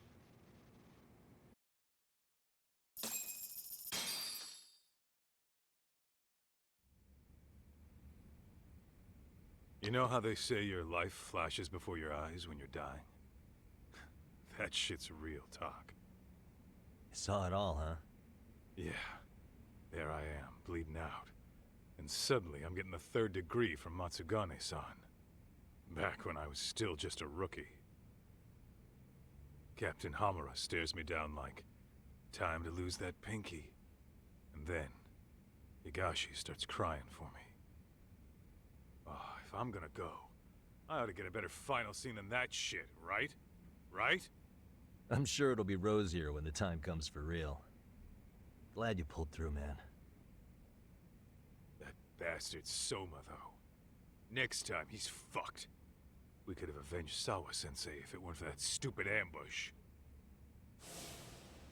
You know how they say your life flashes before your eyes when you're dying? That shit's real talk. You saw it all, huh? Yeah. There I am, bleeding out. And suddenly I'm getting the 3rd degree from Matsugane-san. Back when I was still just a rookie. Captain Hamura stares me down like, time to lose that pinky. And then, Higashi starts crying for me. Oh, if I'm gonna go, I ought to get a better final scene than that shit, right? Right? I'm sure it'll be rosier when the time comes for real. Glad you pulled through, man. That bastard Soma, though. Next time, he's fucked. We could have avenged Sawa-sensei if it weren't for that stupid ambush.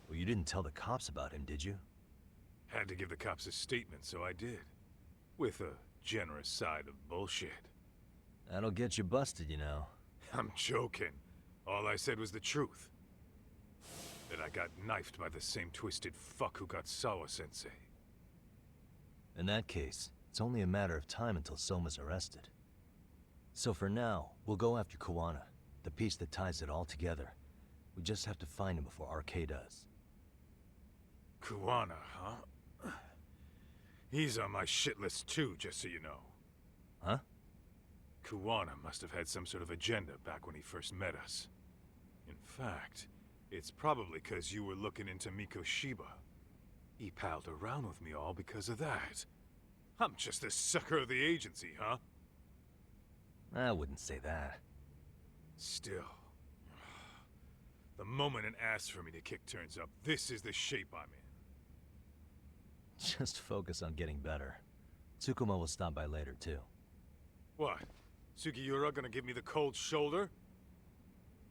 Well, you didn't tell the cops about him, did you? Had to give the cops a statement, so I did. With a generous side of bullshit. That'll get you busted, you know. I'm joking. All I said was the truth. That I got knifed by the same twisted fuck who got Sawa-sensei. In that case, it's only a matter of time until Soma's arrested. So for now, we'll go after Kuwana, the piece that ties it all together. We just have to find him before RK does. Kuwana, huh? He's on my shit list too, just so you know. Huh? Kuwana must have had some sort of agenda back when he first met us. In fact, it's probably because you were looking into Mikoshiba. He palled around with me all because of that. I'm just a sucker of the agency, huh? I wouldn't say that. Still. The moment an ass for me to kick turns up, this is the shape I'm in. Just focus on getting better. Tsukuma will stop by later, too. What? Sugiura gonna give me the cold shoulder?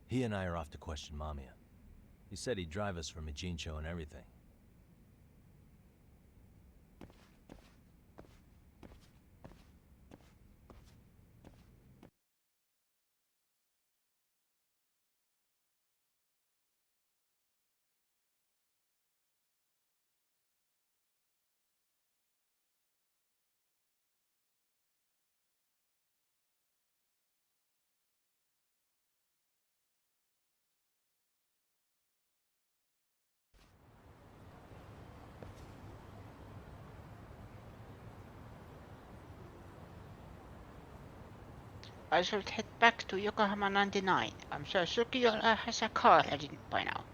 He and I are off to question Mamiya. He said he'd drive us from Mijincho and everything. I should head back to Yokohama 99. I'm sure Sugiura has a car ready by now.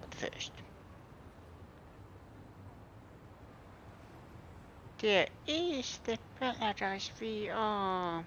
But first... There is the Paradise VR.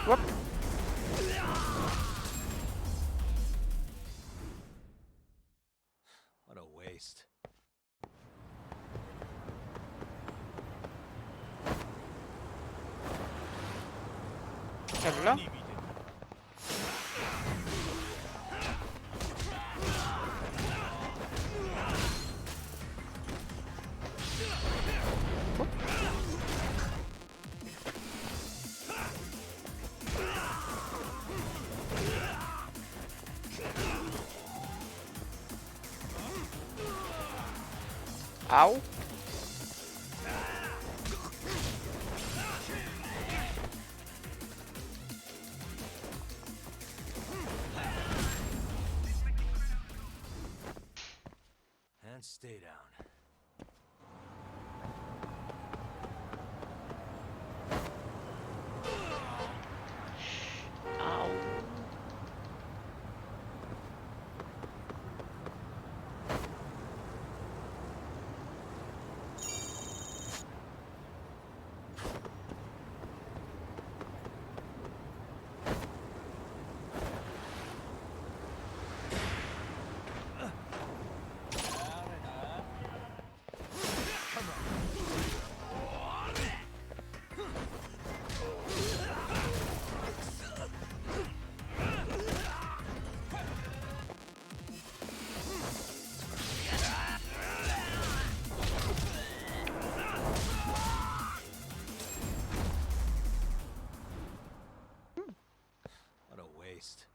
Whoop. What a waste. Hello? Ow. stay down. Ow. What a waste.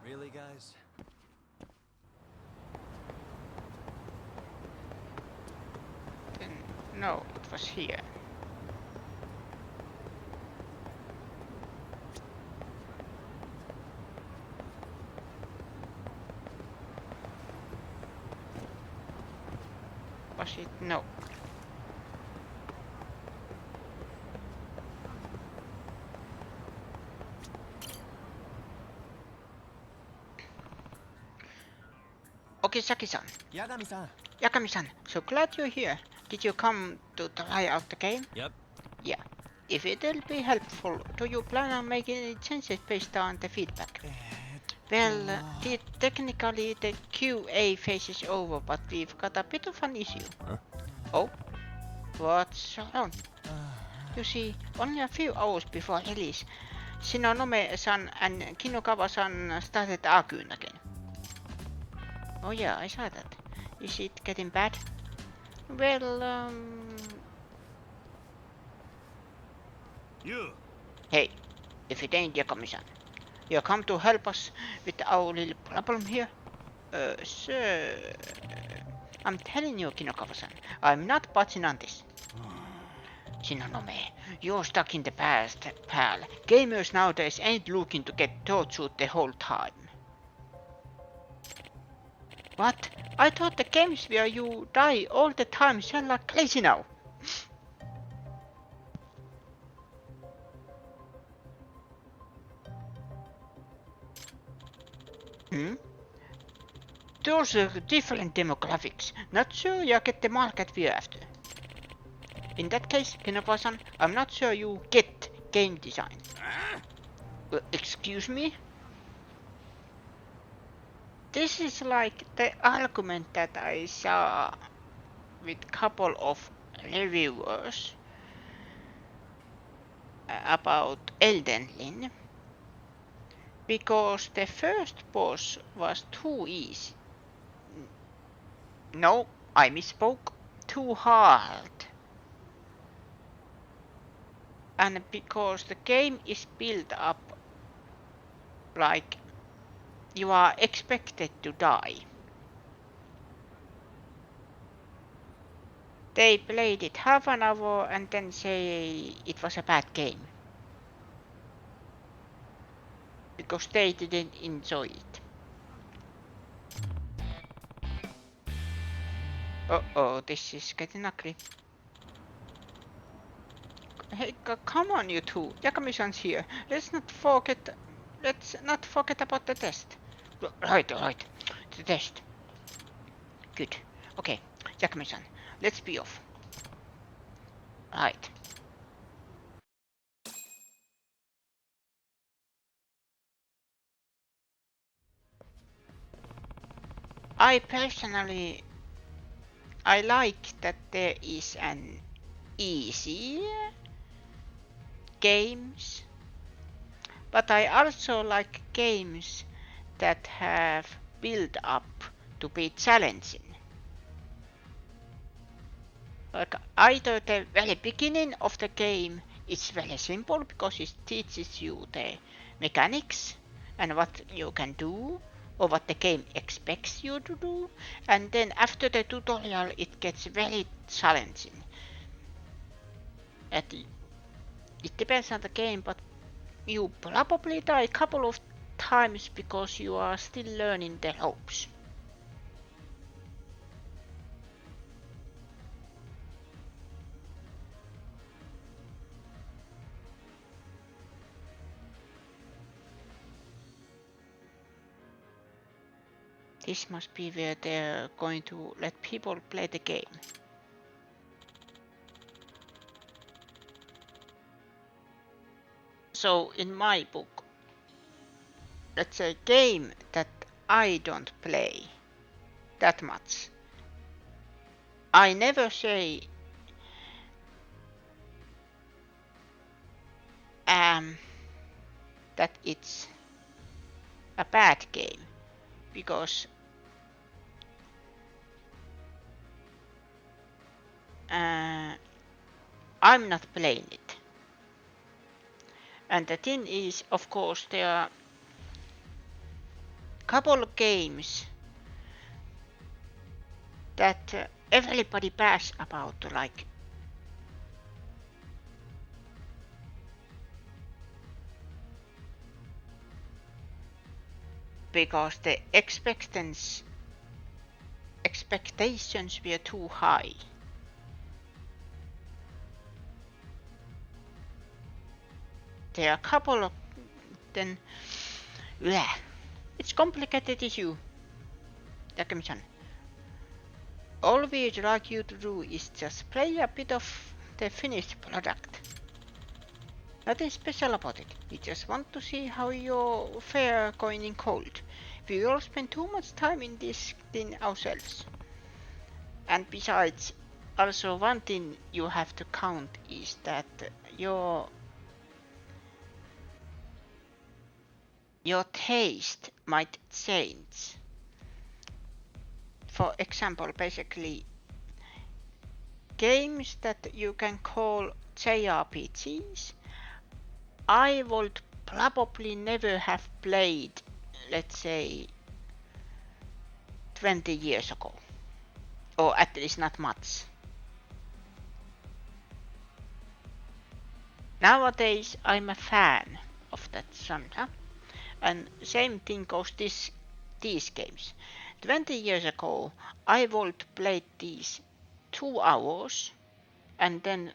Really, guys? Then, no, it was here. Was it? No. Okay, Saki-san. Yagami-san. Yakami-san, so glad you're here. Did you come to try out the game? Yep. Yeah. If it'll be helpful, do you plan on making any changes based on the feedback? Well, technically the QA phase is over, but we've got a bit of an issue. Huh? Oh? What's wrong? You see, only a few hours before release, Shinonome-san and Kinokawa-san started arguing again. Oh yeah, I saw that. Is it getting bad? Well, You! Hey, if it ain't Yakami-san, you come to help us with our little problem here? Sir... I'm telling you, Kinokawa-san, I'm not budging on this. Shinonome, you're stuck in the past, pal. Gamers nowadays ain't looking to get tortured the whole time. What? I thought the games where you die all the time sound like crazy now. Hmm? Those are different demographics. Not sure you get the market we're after. In that case, Kinokawa-san, I'm not sure you get game design. Excuse me? This is like the argument that I saw with couple of reviewers about Elden Ring. Because the first boss was too easy. No, I misspoke. Too hard. And because the game is built up like you are expected to die. They played it half an hour and then say it was a bad game. Because they didn't enjoy it. Uh-oh, this is getting ugly. Hey, come on you two. Yakami-san's here. Let's not forget about the test. Right. The test. Good. Okay, Yakami-san, let's be off. Right. I personally I like that there is an easy games, but I also like games that have built up to be challenging. Like either the very beginning of the game is very simple because it teaches you the mechanics and what you can do or what the game expects you to do, and then after the tutorial it gets very challenging. It depends on the game, but you probably die a couple of times because you are still learning the ropes. This must be where they're going to let people play the game. So in my book, that's a game that I don't play that much. I never say that it's a bad game because I'm not playing it. And the thing is, of course, there are a couple of games that everybody bash about, like because the expectations were too high. There are a couple of then it's complicated issue. All we would like you to do is just play a bit of the finished product. Nothing special about it. We just want to see how your fare going in cold. We all spend too much time in this thing ourselves. And besides, also one thing you have to count is that your taste might change. For example, basically games that you can call JRPGs, I would probably never have played, let's say, 20 years ago. Or at least not much. Nowadays I'm a fan of that genre. And same thing goes these games. 20 years ago I would play these 2 hours and then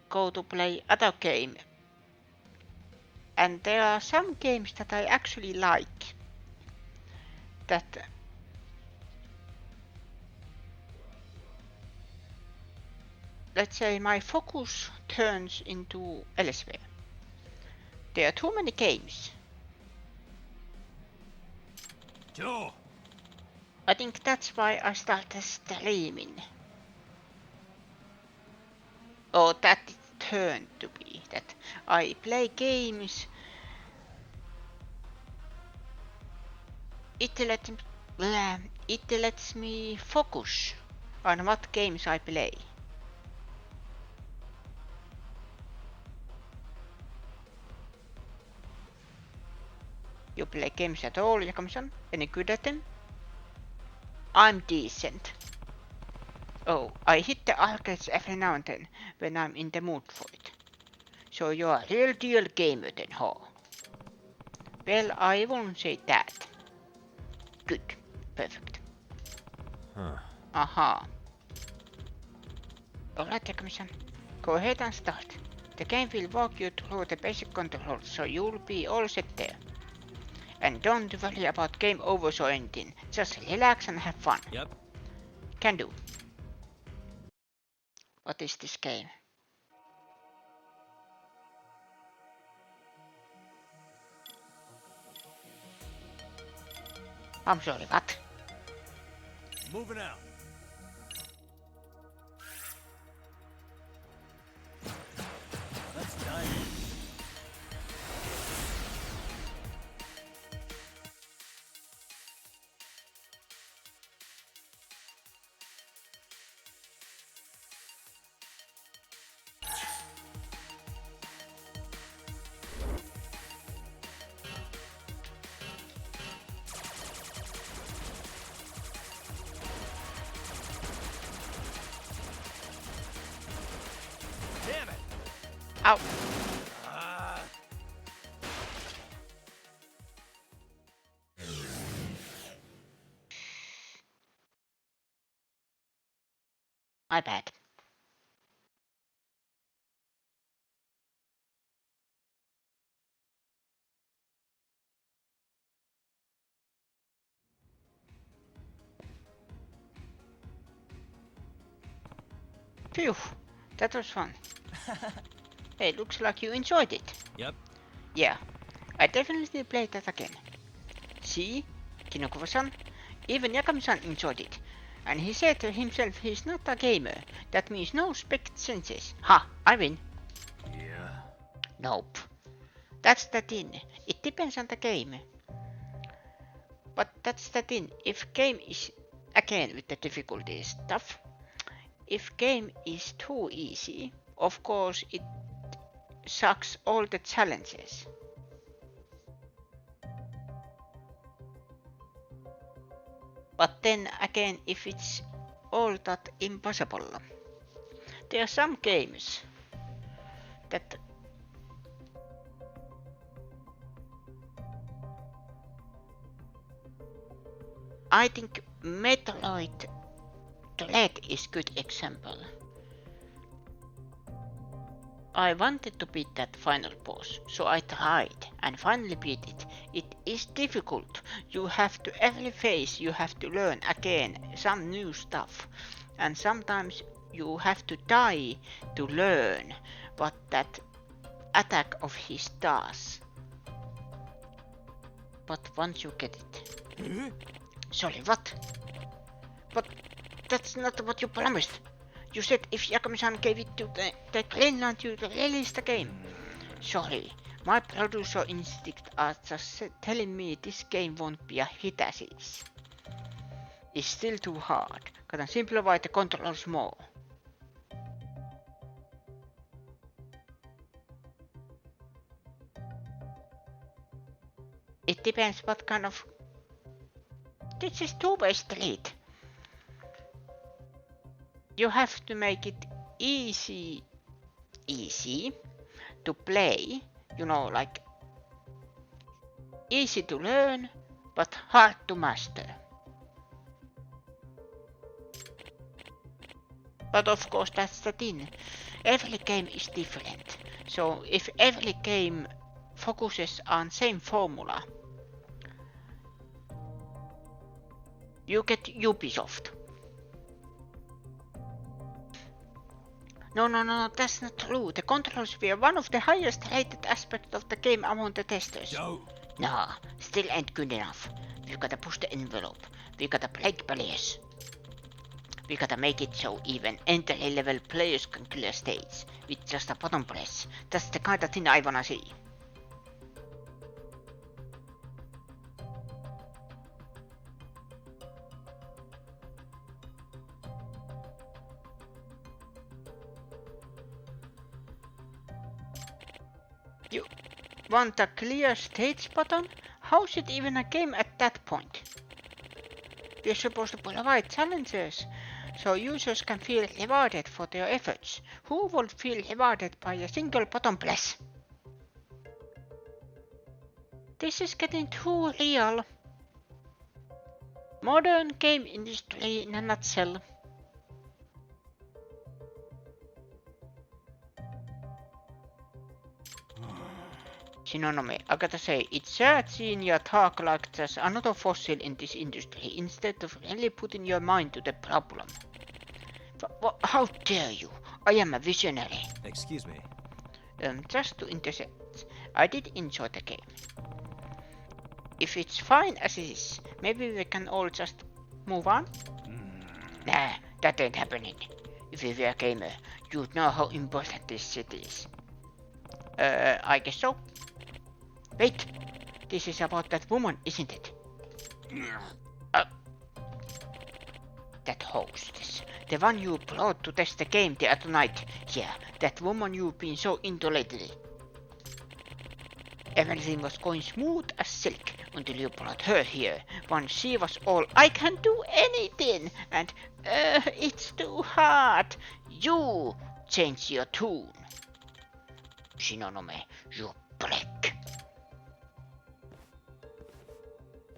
go to play other game. And there are some games that I actually like that let's say my focus turns into elsewhere. There are too many games. Joe! I think that's why I started streaming. Or that it turned to be that I play games. It lets me focus on what games I play. You play games at all, Jakomson? Any good at them? I'm decent. Oh, I hit the arcades every now and then when I'm in the mood for it. So you're a real deal gamer then, huh? Well, I won't say that. Good. Perfect. Aha. Alright, Jakomson. Go ahead and start. The game will walk you through the basic controls, so you'll be all set there. And don't worry about game overs or anything. Just relax and have fun. Yep. Can do. What is this game? I'm sorry, what? Moving out. Let's dive in. Damn it! Ow! My bad. Phew, that was fun. Hey, looks like you enjoyed it. Yep. Yeah, I definitely play that again. See, Kinokuwa-san, even Yakami-san enjoyed it. And he said to himself he's not a gamer. That means no spect senses. Ha, I win. Yeah. Nope. That's the thing. It depends on the game. But that's the thing. If game is, again with the difficulty stuff, if game is too easy, of course it sucks all the challenges. But then again, if it's all that impossible, there are some games that I think Metroid Dread is good example. I wanted to beat that final boss, so I tried and finally beat it. It is difficult. You have to every phase you have to learn again some new stuff. And sometimes you have to die to learn what that attack of his does. But once you get it... Sorry, what? But that's not what you promised. You said if Yakami-san gave it to the Greenland, you'd release the game. Sorry, my producer instincts are just telling me this game won't be a hit as is. It's still too hard. Gotta simplify the controls more. It depends what kind of... This is two-way street. You have to make it easy to play, you know, like easy to learn, but hard to master. But of course that's the thing, every game is different, so if every game focuses on same formula, you get Ubisoft. No, that's not true. The controls were one of the highest rated aspects of the game among the testers. No. Nah, still ain't good enough. We gotta push the envelope. We gotta break barriers. We gotta make it so even entry-level players can clear stages with just a button press. That's the kind of thing I wanna see. You want a clear stage button? How's it even a game at that point? We're supposed to provide challenges, so users can feel rewarded for their efforts. Who would feel rewarded by a single button press? This is getting too real. Modern game industry in a nutshell. Shinonome, I gotta say, it's sad seeing you talk like there's another fossil in this industry instead of really putting your mind to the problem. How dare you? I am a visionary. Excuse me. Just to intercept, I did enjoy the game. If it's fine as is, maybe we can all just move on? Nah, that ain't happening. If you were a gamer, you'd know how important this city is. I guess so. Wait, this is about that woman, isn't it? That hostess. The one you brought to test the game the other night. Yeah, that woman you've been so into lately. Everything was going smooth as silk until you brought her here. Once she was all, I can do anything, and it's too hard. You change your tune. Shinonome, you prick.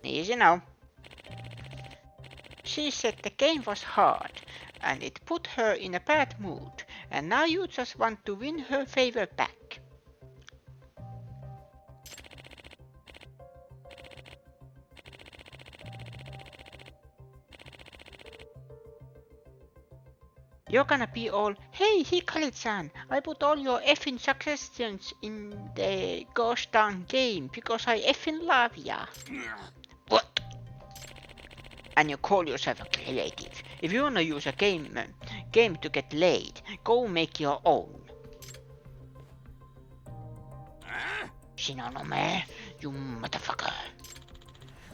Easy now. She said the game was hard, and it put her in a bad mood, and now you just want to win her favor back. You're gonna be all, hey Hikaru-san, I put all your effing suggestions in the gosh darn game because I effing love ya. What? And you call yourself a creative. If you wanna use a game to get laid, go make your own. Shinonome, you motherfucker.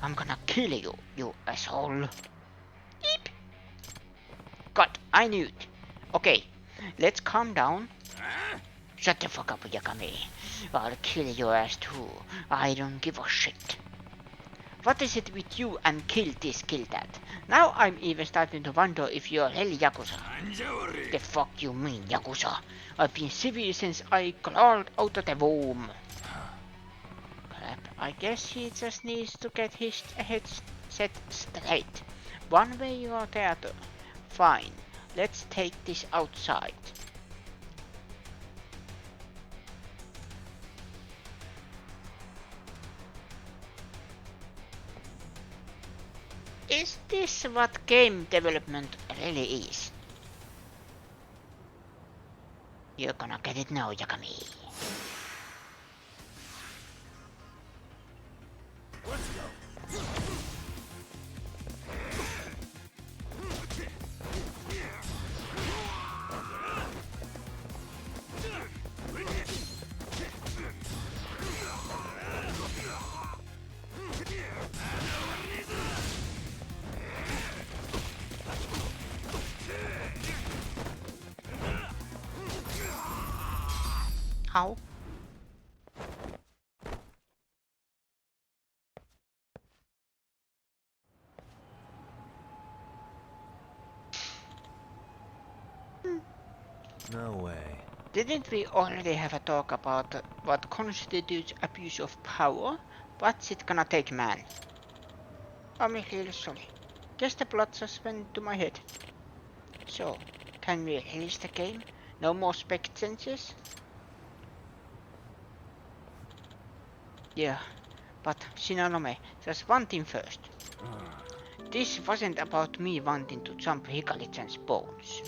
I'm gonna kill you, you asshole. Eep. God, I knew it. Okay, let's calm down. Shut the fuck up, Yakami. I'll kill your ass too. I don't give a shit. What is it with you and kill this, kill that? Now I'm even starting to wonder if you're really Yakuza. The fuck you mean, Yakuza? I've been civil since I crawled out of the womb. Crap, I guess he just needs to get his head set straight. One way or the other. Fine, let's take this outside. Is this what game development really is? You're gonna get it now, Yakami. Let's go. How? No way. Didn't we already have a talk about what constitutes abuse of power? What's it gonna take, man? I'm really sorry. Guess the plot just went to my head. So, can we release the game? No more spec changes? Yeah, but Shinonome, just one thing first. This wasn't about me wanting to jump Hikaru-chan's bones.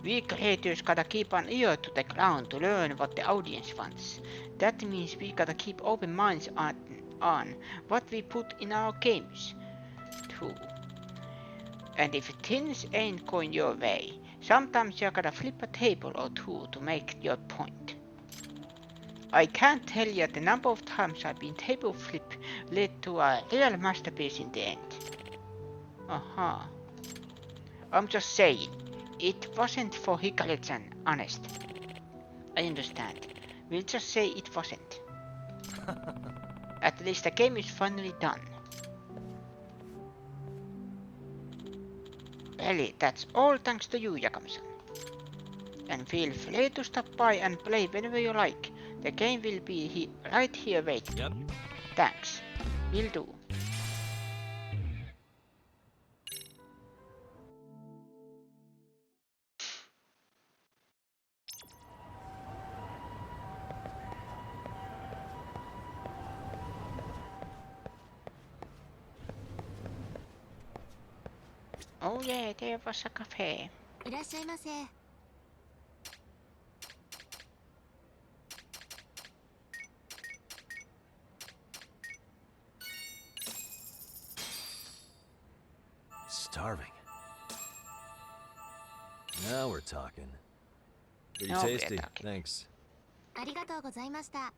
We creators gotta keep an ear to the ground to learn what the audience wants. That means we gotta keep open minds on what we put in our games, too. And if things ain't going your way, sometimes you gotta flip a table or two to make your point. I can't tell you the number of times I've been table flip led to a real masterpiece in the end. I'm just saying, it wasn't for Hikaru-chan, honest. I understand. We'll just say it wasn't. At least the game is finally done. Really, that's all thanks to you, Yakami-san. And feel free to stop by and play whenever you like. The game will be right here waiting. Yep. Thanks. Will do. Oh yeah, there was a cafe. いらっしゃいませ。starving. Now we're talking. Pretty Now we're tasty, talking. thanks. ありがとうございました。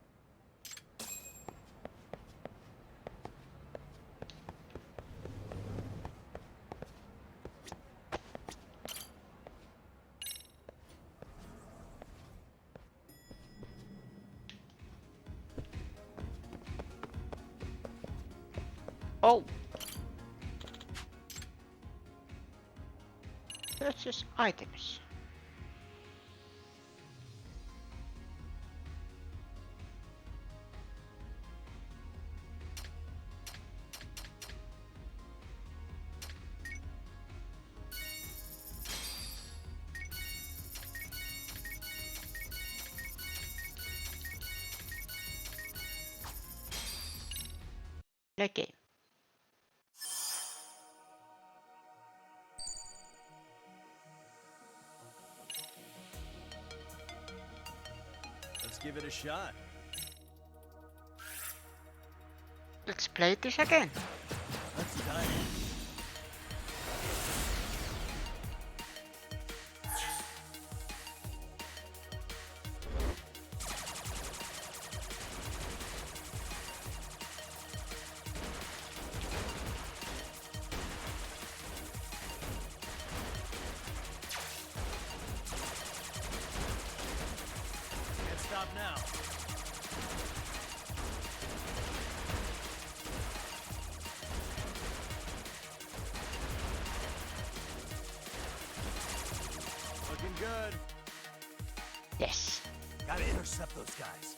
Oh! Purchase items. Okay. Let's give it a shot. Let's play this again. Let's dive. Can't stop now. Looking good. Yes. Gotta intercept those guys.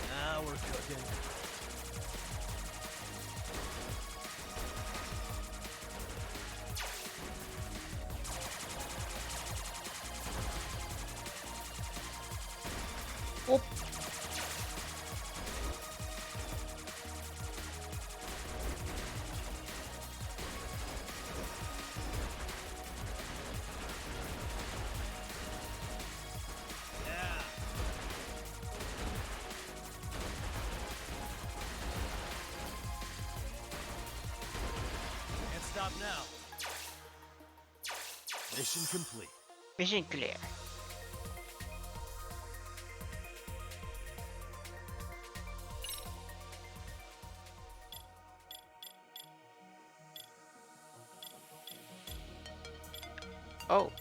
Now we're cooking. Oh. Yeah. Can't stop now. Mission complete. Mission clear. Oh.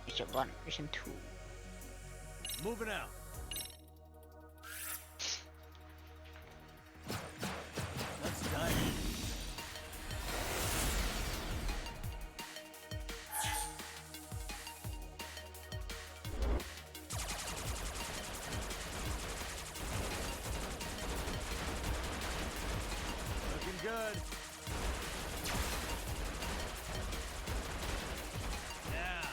Mission 1, Mission 2. Moving out. Let's dive in. Looking good. Yeah.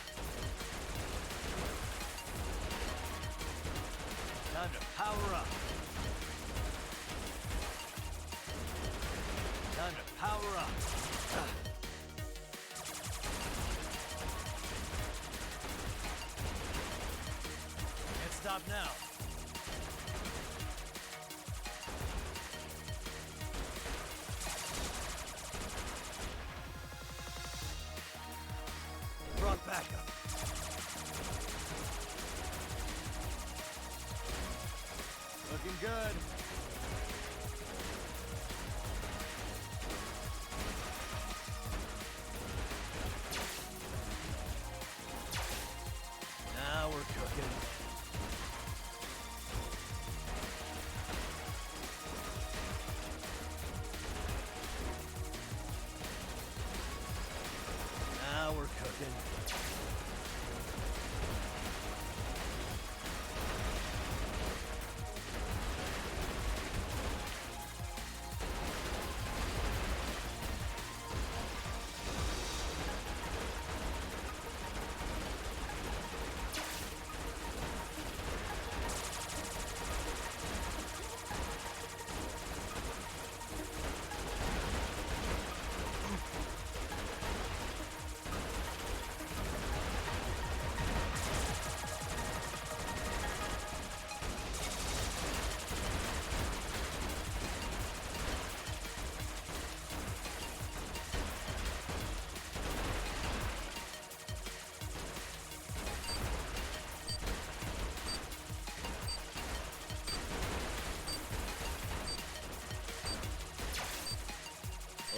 Time to power up. Time to power up. Can't stop now. Brought backup. Looking good. Now we're cooking.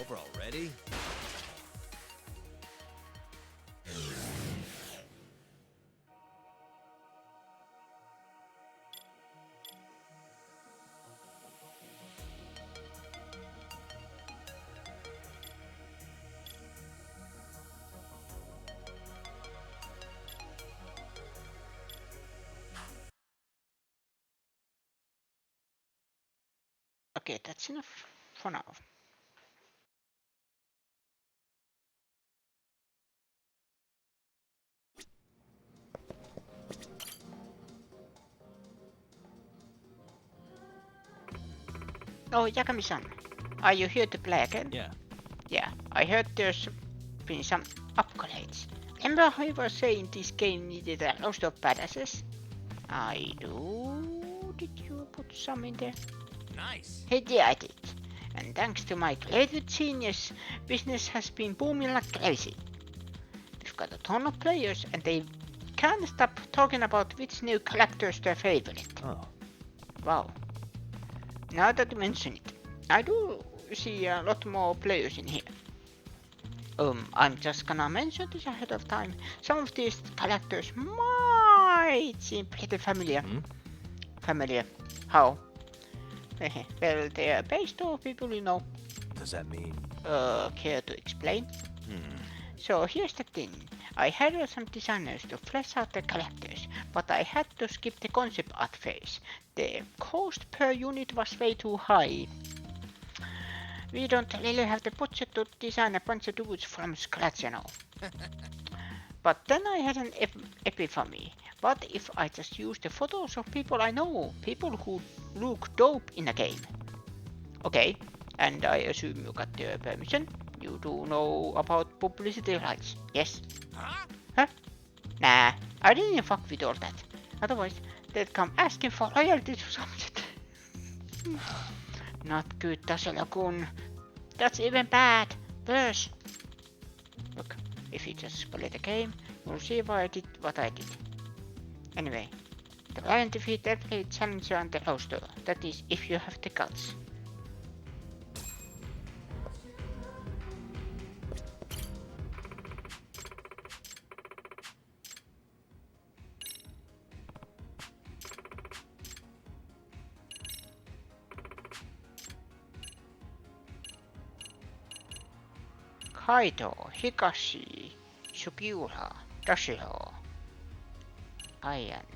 Over already? Okay, that's enough for now. Oh, Yakami-san, are you here to play again? Yeah. Yeah, I heard there's been some upgrades. Remember how you were saying this game needed a lot of badasses? I do. Did you put some in there? Nice. Hey, yeah, I did. And thanks to my creative genius, business has been booming like crazy. We've got a ton of players and they can't stop talking about which new character's their favorite. Oh. Wow. Now that you mention it, I do see a lot more players in here. I'm just gonna mention this ahead of time. Some of these characters might seem pretty familiar. Familiar. How? Well, they are based on people you know. Does that mean? Care to explain? So here's the thing. I hired some designers to flesh out the characters, but I had to skip the concept art phase. The cost per unit was way too high. We don't really have the budget to design a bunch of dudes from scratch, you know. But then I had an epiphany. What if I just use the photos of people I know? People who look dope in a game. Okay, and I assume you got the permission? You do know about publicity rights, yes? Huh? Nah, I didn't fuck with all that. Otherwise, they'd come asking for royalties or something. Not good, Tasela-kun. That's even bad. Worse. Look, if you just play the game, you'll see why I did what I did. Anyway, the lion defeat every challenger on the roster. That is, if you have the guts. Kaido, Higashi, Sugiura, Toshiro, Aian,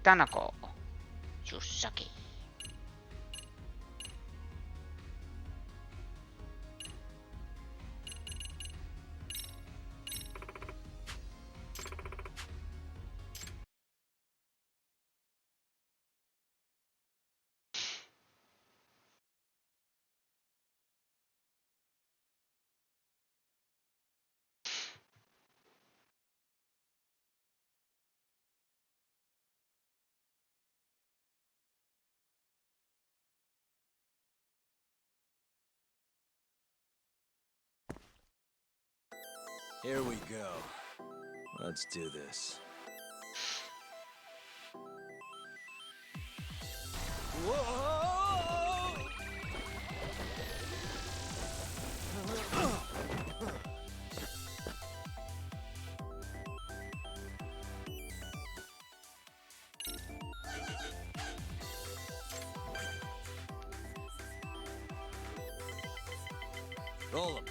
Tanako, Yusaki. Here we go. Let's do this. Roll 'em.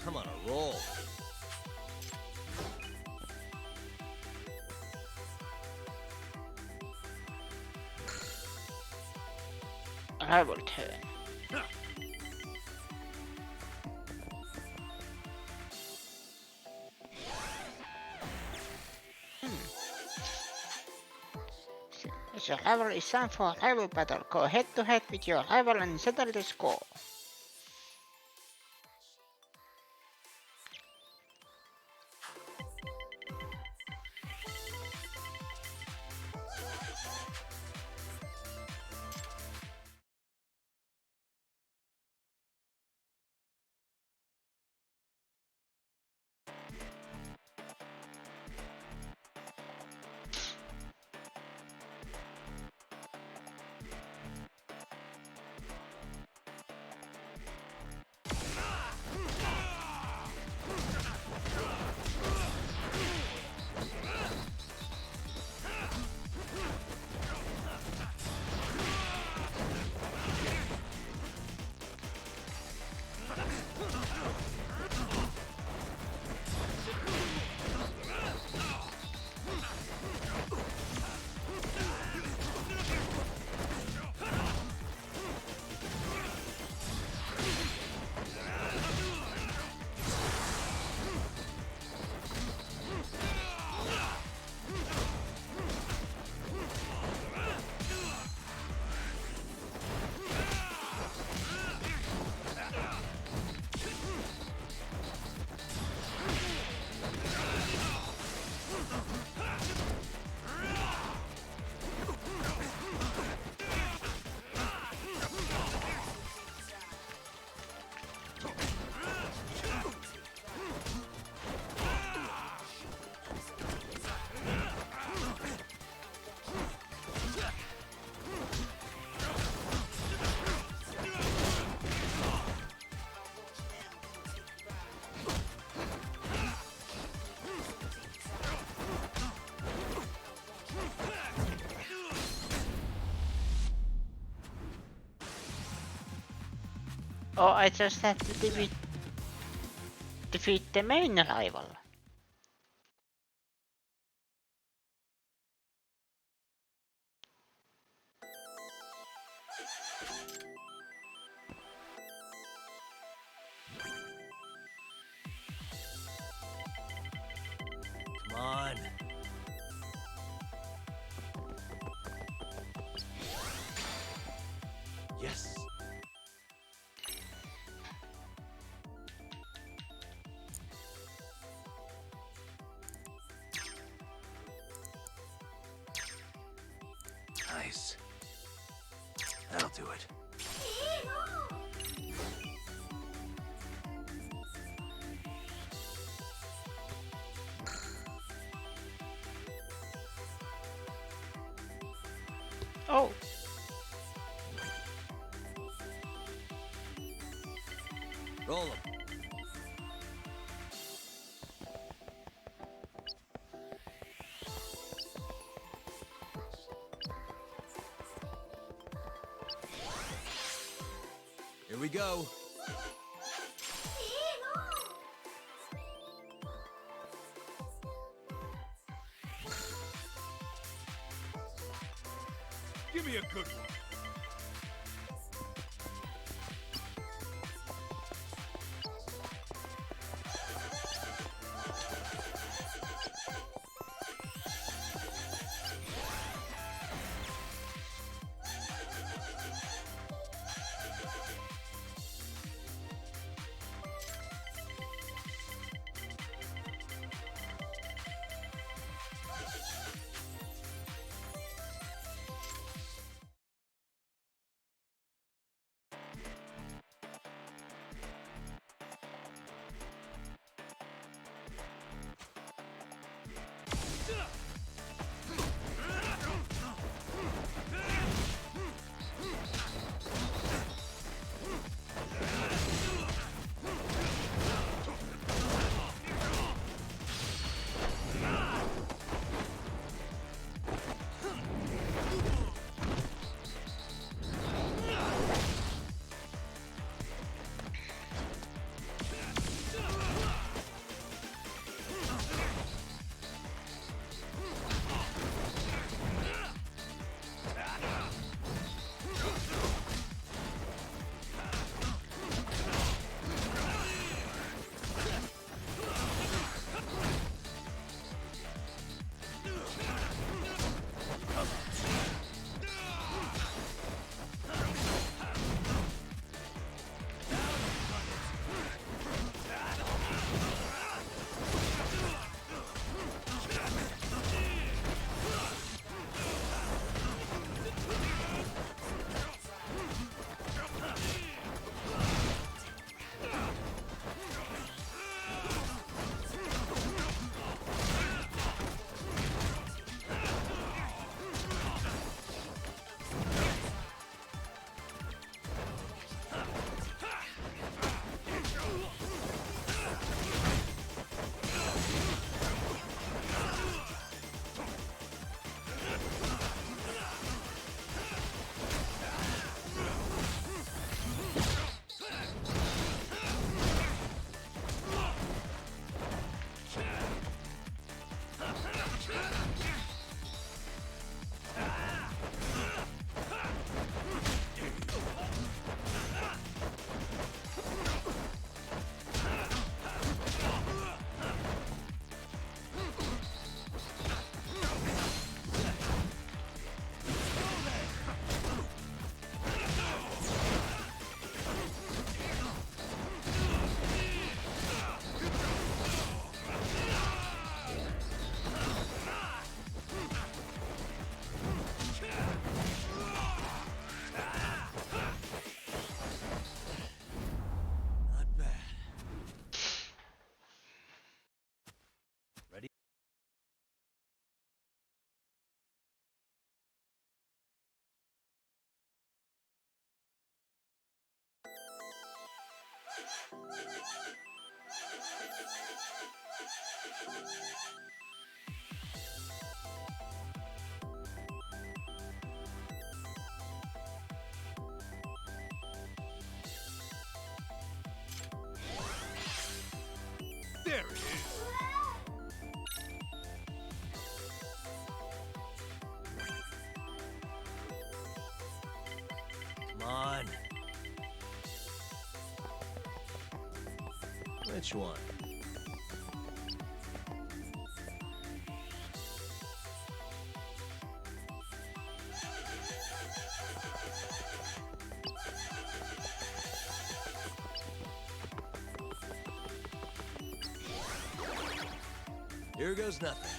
I'm on a roll. I will turn. Your rival is time for a rival battle. Go head to head with your rival and settle the score. Oh, I just had to defeat the main rival. Come on. Yes. Nice. That'll do it. Oh, Roll 'em. Here we go. Give me a good one. Which one? Here goes nothing.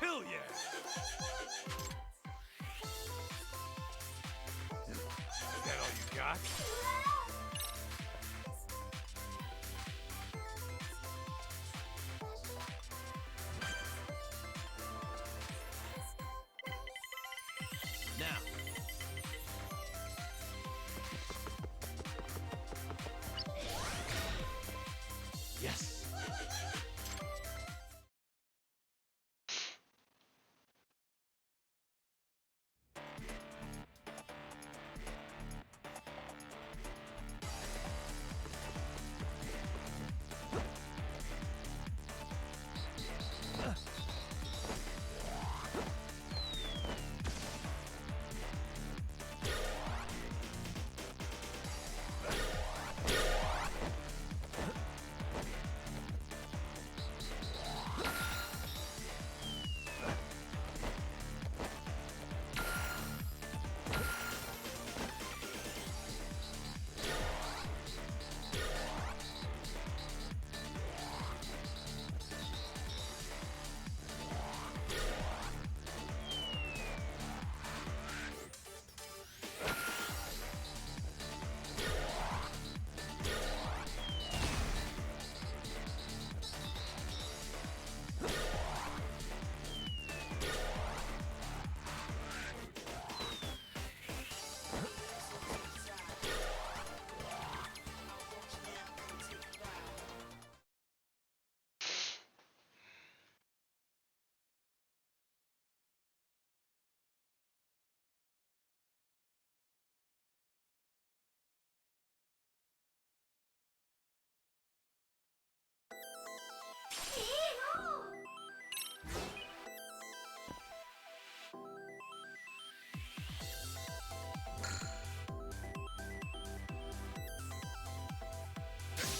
Hell yeah! Is that all you got? Now. Yes.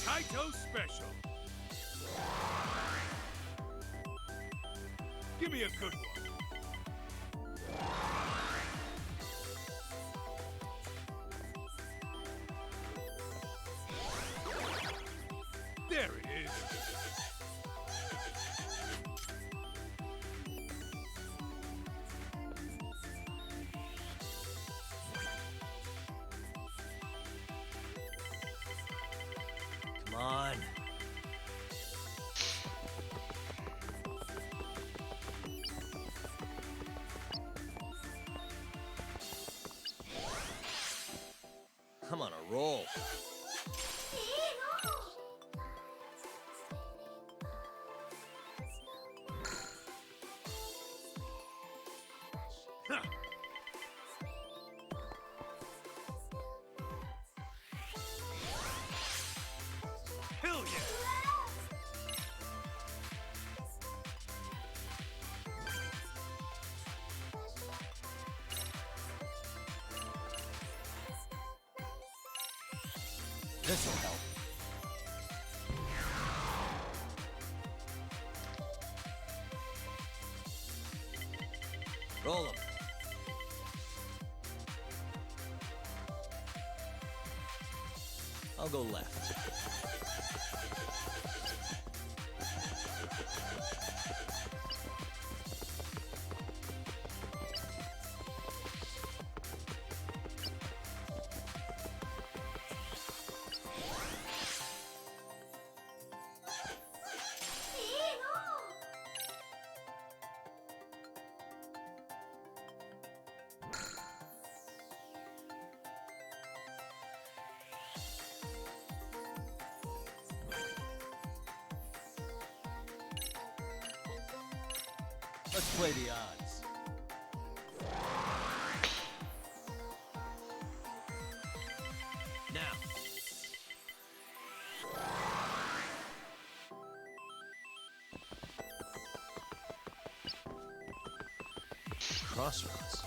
Kaito Special. Give me a good one. There it is. Come on. I'm on a roll. Huh. Hell yeah! This'll help. Roll 'em. I'll go left. Let's play the odds. Now. crossroads.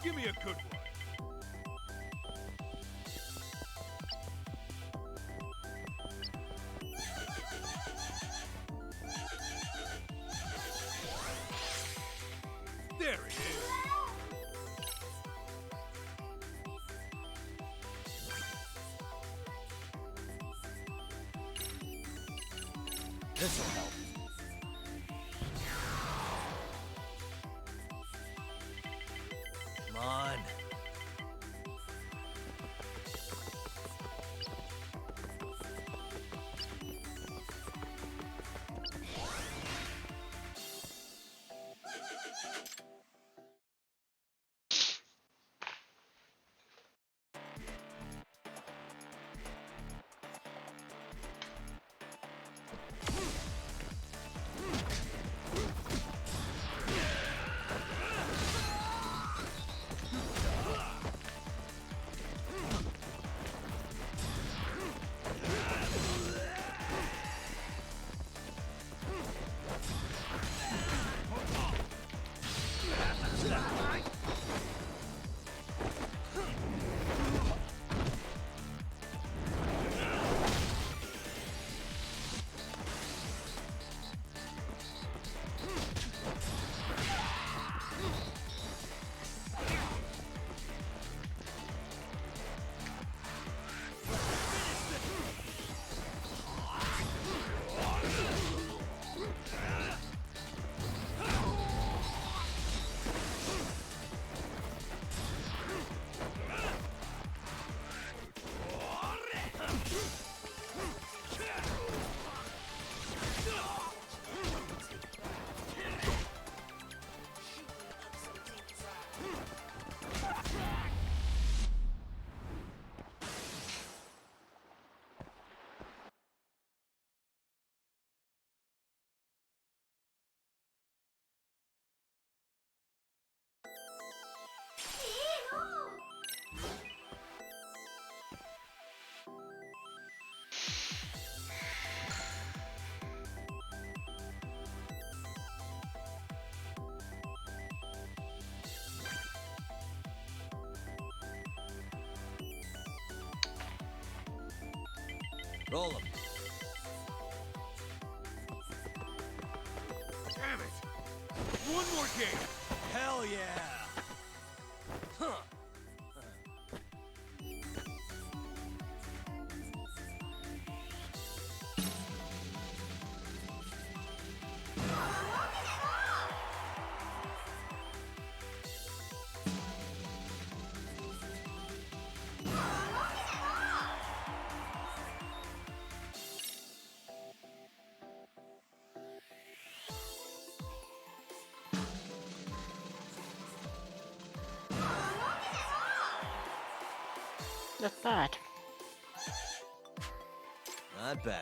Give me a good one. There it is. This'll help. Come on. Roll 'em. Damn it! One more game! Hell yeah! Huh. Not bad. Not bad.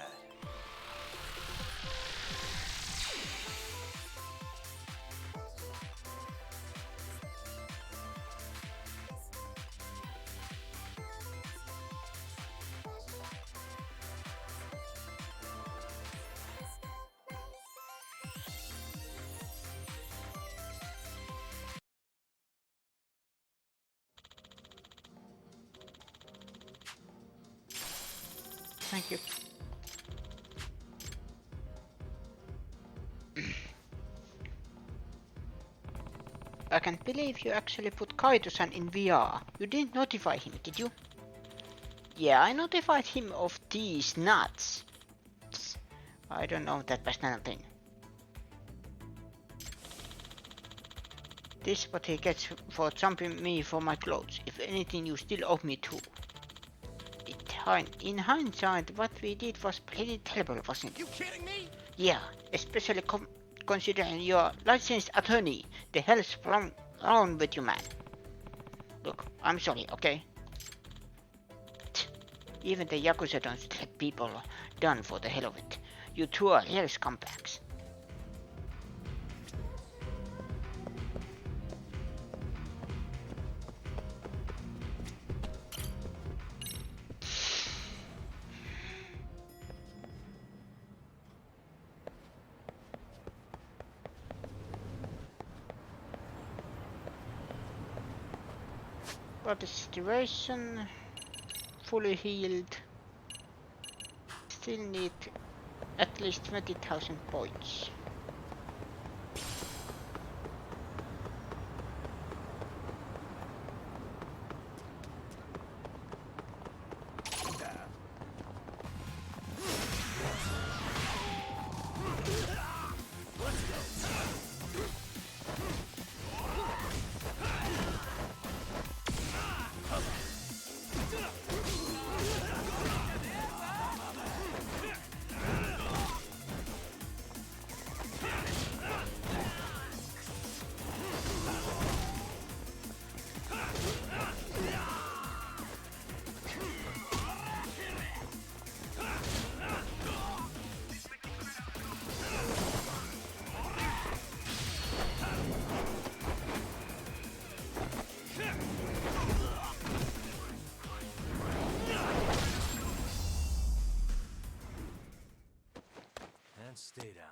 Thank you. I can't believe you actually put Kaito-san in VR. You didn't notify him, did you? Yeah, I notified him of these nuts. I don't know that was nothing. This is what he gets for jumping me for my clothes. If anything, you still owe me too. In hindsight, what we did was pretty terrible, wasn't it? You kidding me? Yeah, especially considering you're licensed attorney. The hell's wrong with you, man? Look, I'm sorry, okay? Even the Yakuza don't let people done for the hell of it. You two are real scumbags. But the situation fully healed. Still need at least 20,000 points. And stay down.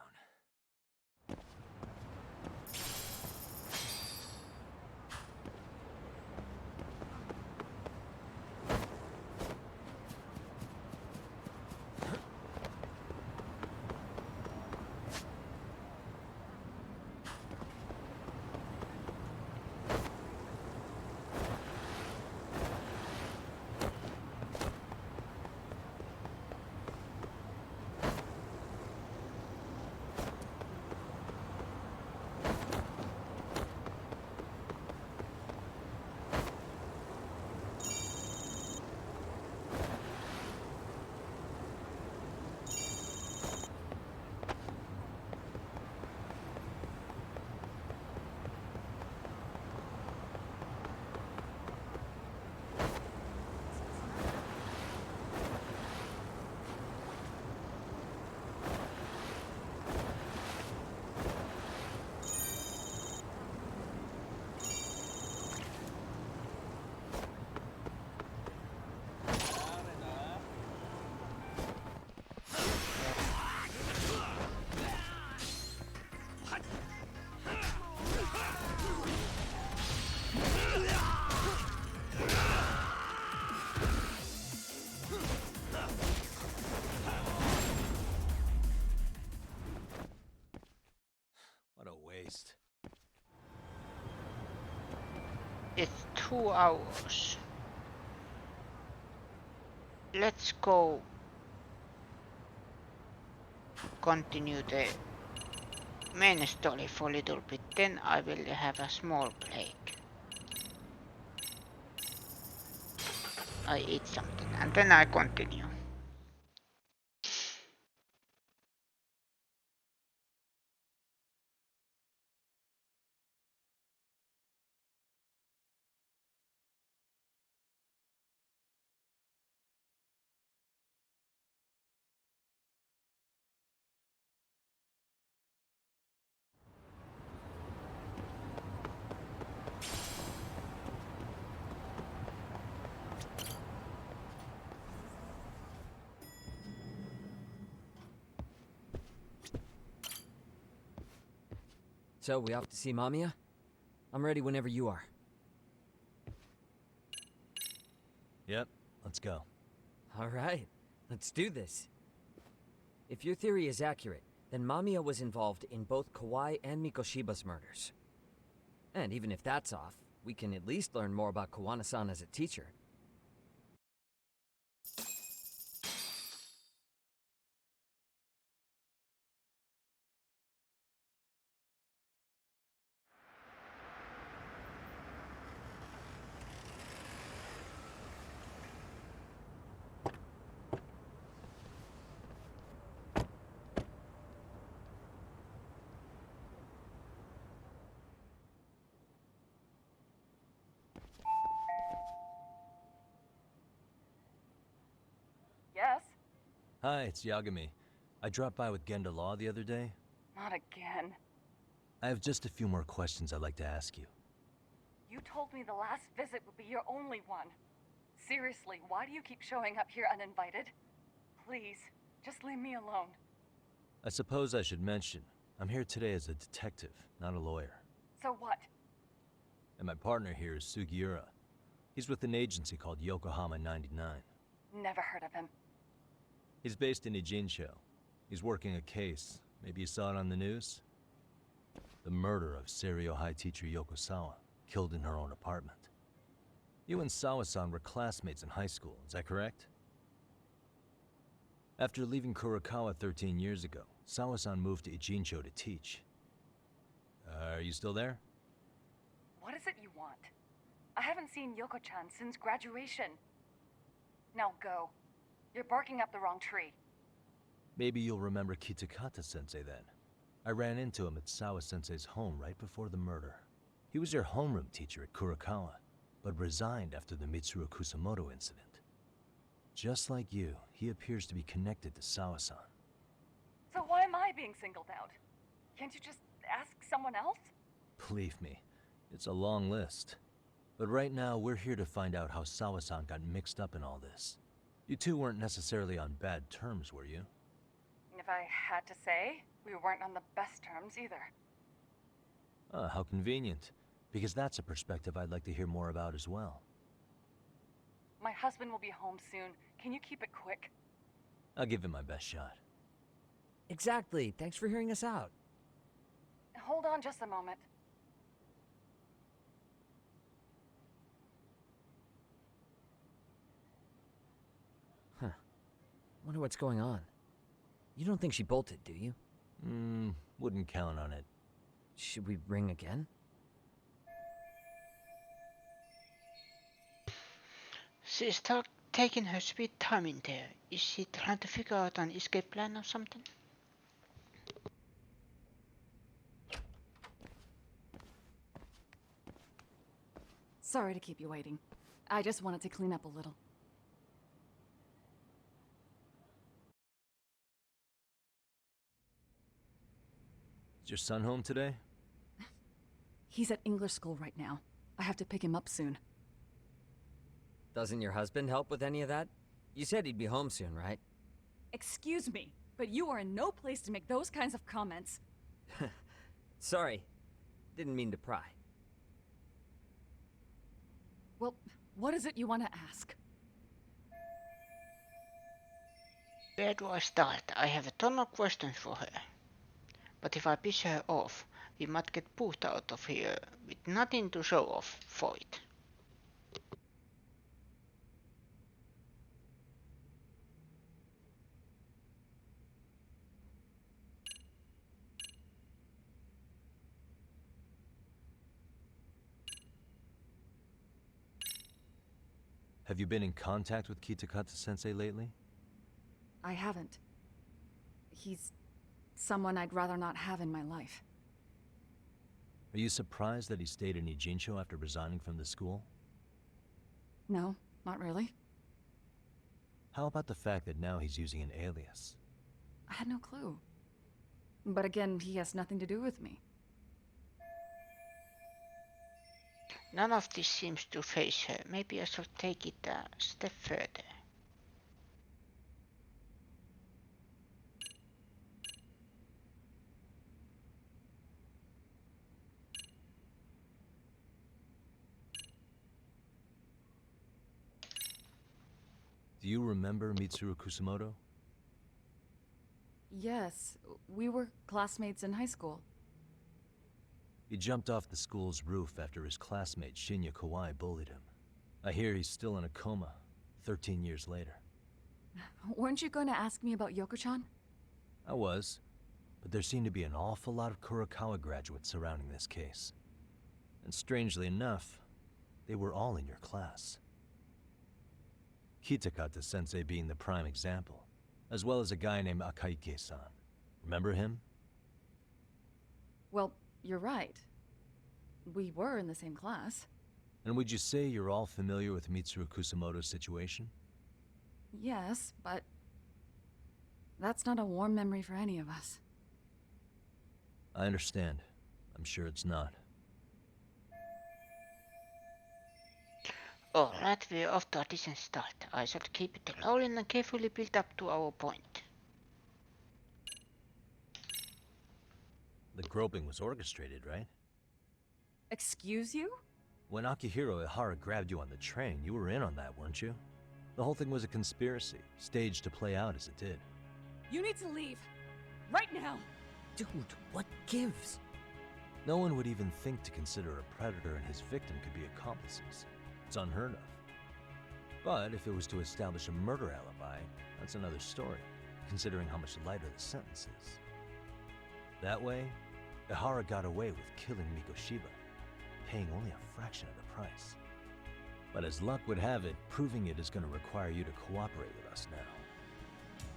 What a waste. It's 2 hours. Let's go continue the main story for a little bit, then I will have a small break. I eat something and then I continue. So, we off to see Mamiya? I'm ready whenever you are. Yep, let's go. Alright, let's do this. If your theory is accurate, then Mamiya was involved in both Kawai and Mikoshiba's murders. And even if that's off, we can at least learn more about Kuwana-san as a teacher. Yes? Hi, it's Yagami. I dropped by with Genda Law the other day. Not again. I have just a few more questions I'd like to ask you. You told me the last visit would be your only one. Seriously, why do you keep showing up here uninvited? Please, just leave me alone. I suppose I should mention, I'm here today as a detective, not a lawyer. So what? And my partner here is Sugiura. He's with an agency called Yokohama 99. Never heard of him. He's based in Ijincho. He's working a case. Maybe you saw it on the news? The murder of Seiryo High teacher Yoko Sawa, killed in her own apartment. You and Sawa-san were classmates in high school, is that correct? After leaving Kurokawa 13 years ago, Sawa-san moved to Ijincho to teach. Are you still there? What is it you want? I haven't seen Yoko-chan since graduation. Now go. You're barking up the wrong tree. Maybe you'll remember Kitakata-sensei then. I ran into him at Sawa-sensei's home right before the murder. He was your homeroom teacher at Kurokawa, but resigned after the Mitsuru Kusamoto incident. Just like you, he appears to be connected to Sawa-san. So why am I being singled out? Can't you just ask someone else? Believe me, it's a long list. But right now, we're here to find out how Sawa-san got mixed up in all this. You two weren't necessarily on bad terms, were you? If I had to say, we weren't on the best terms either. How convenient. Because that's a perspective I'd like to hear more about as well. My husband will be home soon. Can you keep it quick? I'll give it my best shot. Exactly. Thanks for hearing us out. Hold on just a moment. Huh. Wonder what's going on. You don't think she bolted, do you? Wouldn't count on it. Should we ring again? She's taking her sweet time in there. Is she trying to figure out an escape plan or something? Sorry to keep you waiting. I just wanted to clean up a little. Is your son home today? He's at English school right now. I have to pick him up soon. Doesn't your husband help with any of that? You said he'd be home soon, right? Excuse me, but you are in no place to make those kinds of comments. Sorry. Didn't mean to pry. Well, what is it you want to ask? Where do I start? I have a ton of questions for her. But if I piss her off, we might get put out of here with nothing to show off for it. Have you been in contact with Kitakata-sensei lately? I haven't. He's someone I'd rather not have in my life. Are you surprised that he stayed in Ijincho after resigning from the school? No, not really. How about the fact that now he's using an alias? I had no clue. But again, he has nothing to do with me. None of this seems to faze her. Maybe I should take it a step further. Do you remember Mitsuru Kusumoto? Yes, we were classmates in high school. He jumped off the school's roof after his classmate Shinya Kawai bullied him. I hear he's still in a coma, 13 years later. Weren't you going to ask me about Yoko-chan? I was, but there seemed to be an awful lot of Kurokawa graduates surrounding this case. And strangely enough, they were all in your class. Kitakata-sensei being the prime example, as well as a guy named Akaike-san. Remember him? Well, you're right. We were in the same class. And would you say you're all familiar with Mitsuru Kusumoto's situation? Yes, but that's not a warm memory for any of us. I understand. I'm sure it's not. Alright, we're off to a decent start. I shall keep it rolling and carefully build up to our point. The groping was orchestrated, right? Excuse you? When Akihiro Ihara grabbed you on the train, you were in on that, weren't you? The whole thing was a conspiracy, staged to play out as it did. You need to leave. Right now! Dude, what gives? No one would even think to consider a predator and his victim could be accomplices. It's unheard of. But if it was to establish a murder alibi, that's another story, considering how much lighter the sentence is. That way, Ihara got away with killing Mikoshiba, paying only a fraction of the price. But as luck would have it, proving it is going to require you to cooperate with us now.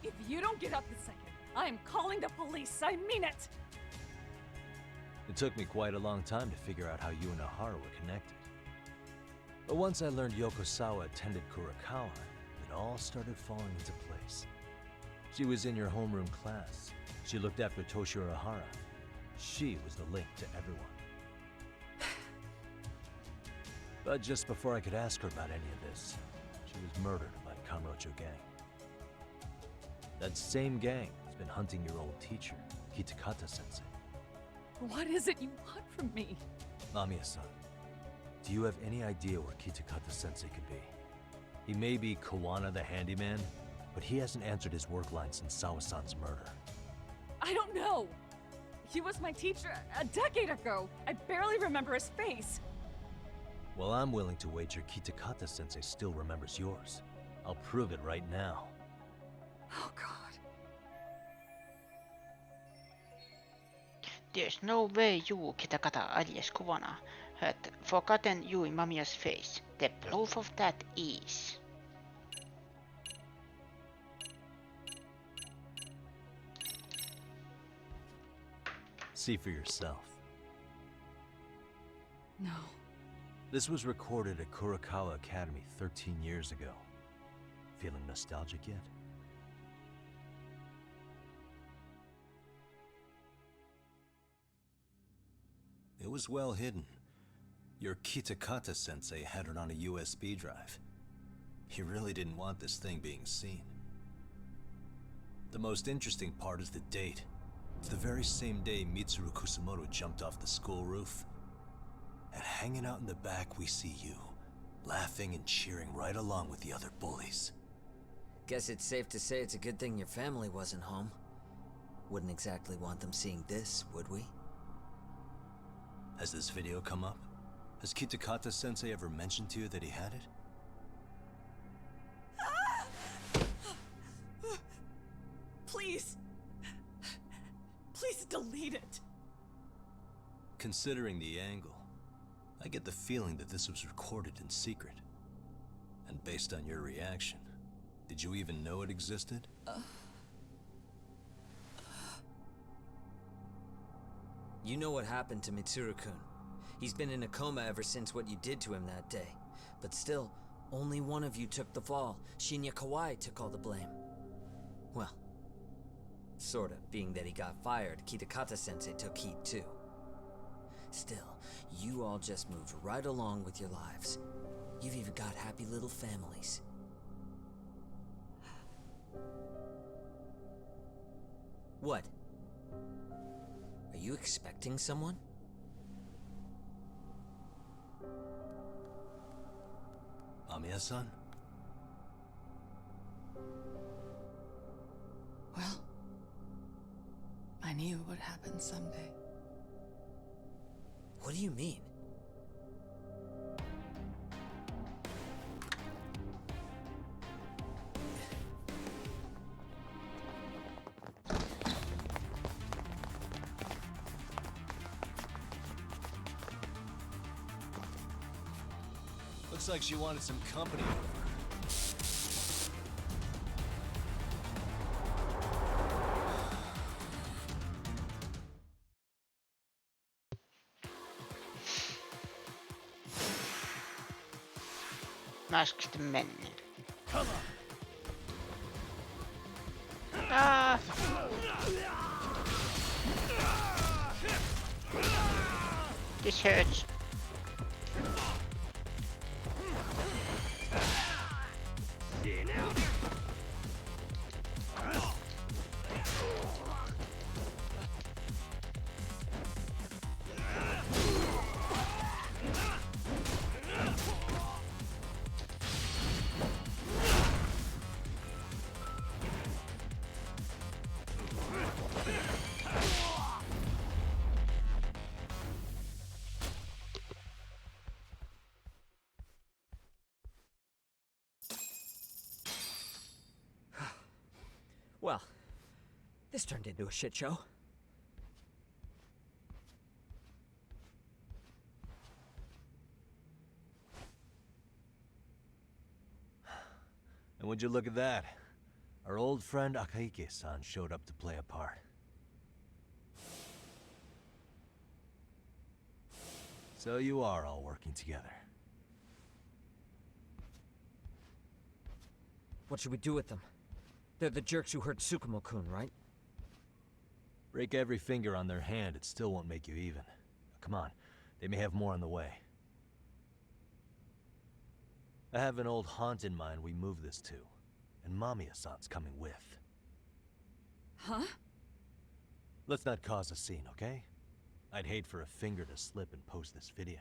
If you don't get up this second, I am calling the police. I mean it! It took me quite a long time to figure out how you and Ihara were connected. But once I learned Yokosawa attended Kurokawa, it all started falling into place. She was in your homeroom class. She looked after Toshiro Ihara. She was the link to everyone. But just before I could ask her about any of this, she was murdered by Kanrocho gang. That same gang has been hunting your old teacher, Kitakata-sensei. What is it you want from me? Mamiya-san, do you have any idea where Kitakata-sensei could be? He may be Kuwana the handyman, but he hasn't answered his work line since Sawa-san's murder. I don't know. He was my teacher a decade ago. I barely remember his face. Well, I'm willing to wager Kitakata-sensei still remembers yours. I'll prove it right now. Oh, God. There's no way you, Kitakata alias Kuwana, had forgotten you in Mamiya's face. The proof of that is... See for yourself. No. This was recorded at Kurokawa Academy 13 years ago. Feeling nostalgic yet? It was well hidden. Your Kitakata-sensei had it on a USB drive. He really didn't want this thing being seen. The most interesting part is the date. It's the very same day Mitsuru Kusumoto jumped off the school roof. And hanging out in the back, we see you, laughing and cheering right along with the other bullies. Guess it's safe to say it's a good thing your family wasn't home. Wouldn't exactly want them seeing this, would we? Has this video come up? Has Kitakata-sensei ever mentioned to you that he had it? Please. Please delete it. Considering the angle, I get the feeling that this was recorded in secret. And based on your reaction, did you even know it existed? You know what happened to Mitsuru-kun. He's been in a coma ever since what you did to him that day. But still, only one of you took the fall. Shinya Kawai took all the blame. Well, sorta, being that he got fired, Kitakata-sensei took heat too. Still, you all just moved right along with your lives. You've even got happy little families. What? Are you expecting someone? Mamiya-san? I knew it would happen someday. What do you mean? Looks like she wanted some company over. Masked men. Ah! This hurts. Well, this turned into a shit show. And would you look at that? Our old friend Akaike-san showed up to play a part. So you are all working together. What should we do with them? They're the jerks who hurt Tsukumo-kun, right? Break every finger on their hand, it still won't make you even. Come on, they may have more on the way. I have an old haunt in mind we move this to, and Mamiya-san's coming with. Huh? Let's not cause a scene, okay? I'd hate for a finger to slip and post this video.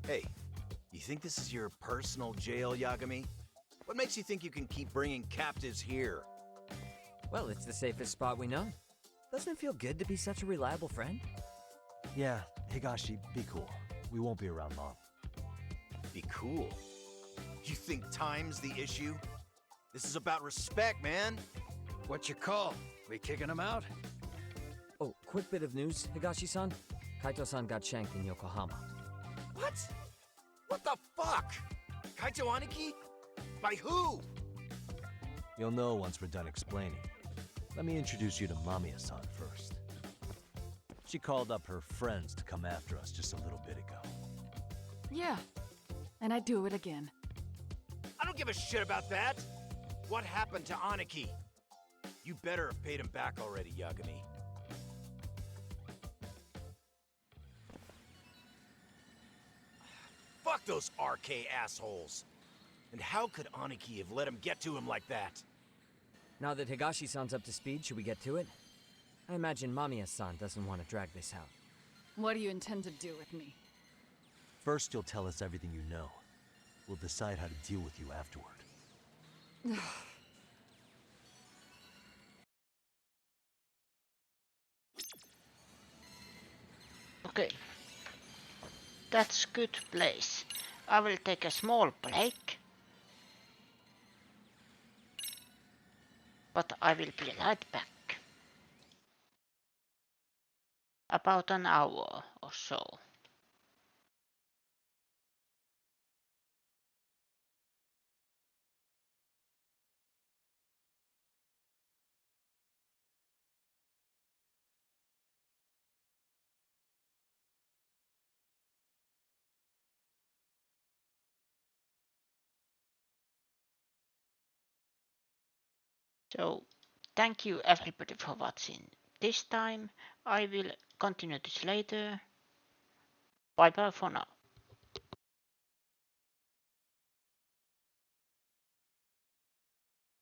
Hey, you think this is your personal jail, Yagami? What makes you think you can keep bringing captives here? Well, it's the safest spot we know. Doesn't it feel good to be such a reliable friend? Yeah, Higashi, be cool. We won't be around long. Be cool? You think time's the issue? This is about respect, man. What you call? We kicking him out? Oh, quick bit of news, Higashi-san. Kaito-san got shanked in Yokohama. What? What the fuck? Kaito Aniki? By who? You'll know once we're done explaining. Let me introduce you to Mamiya-san first. She called up her friends to come after us just a little bit ago. Yeah, and I'd do it again. I don't give a shit about that. What happened to Aniki? You better have paid him back already, Yagami. Fuck those RK assholes. And how could Aniki have let him get to him like that? Now that Higashi-san's up to speed, should we get to it? I imagine Mamiya-san doesn't want to drag this out. What do you intend to do with me? First, you'll tell us everything you know. We'll decide how to deal with you afterward. Okay. That's good place. I will take a small break. But I will be right back. About an hour or so. So thank you everybody for watching this time. I will continue this later. Bye bye for now.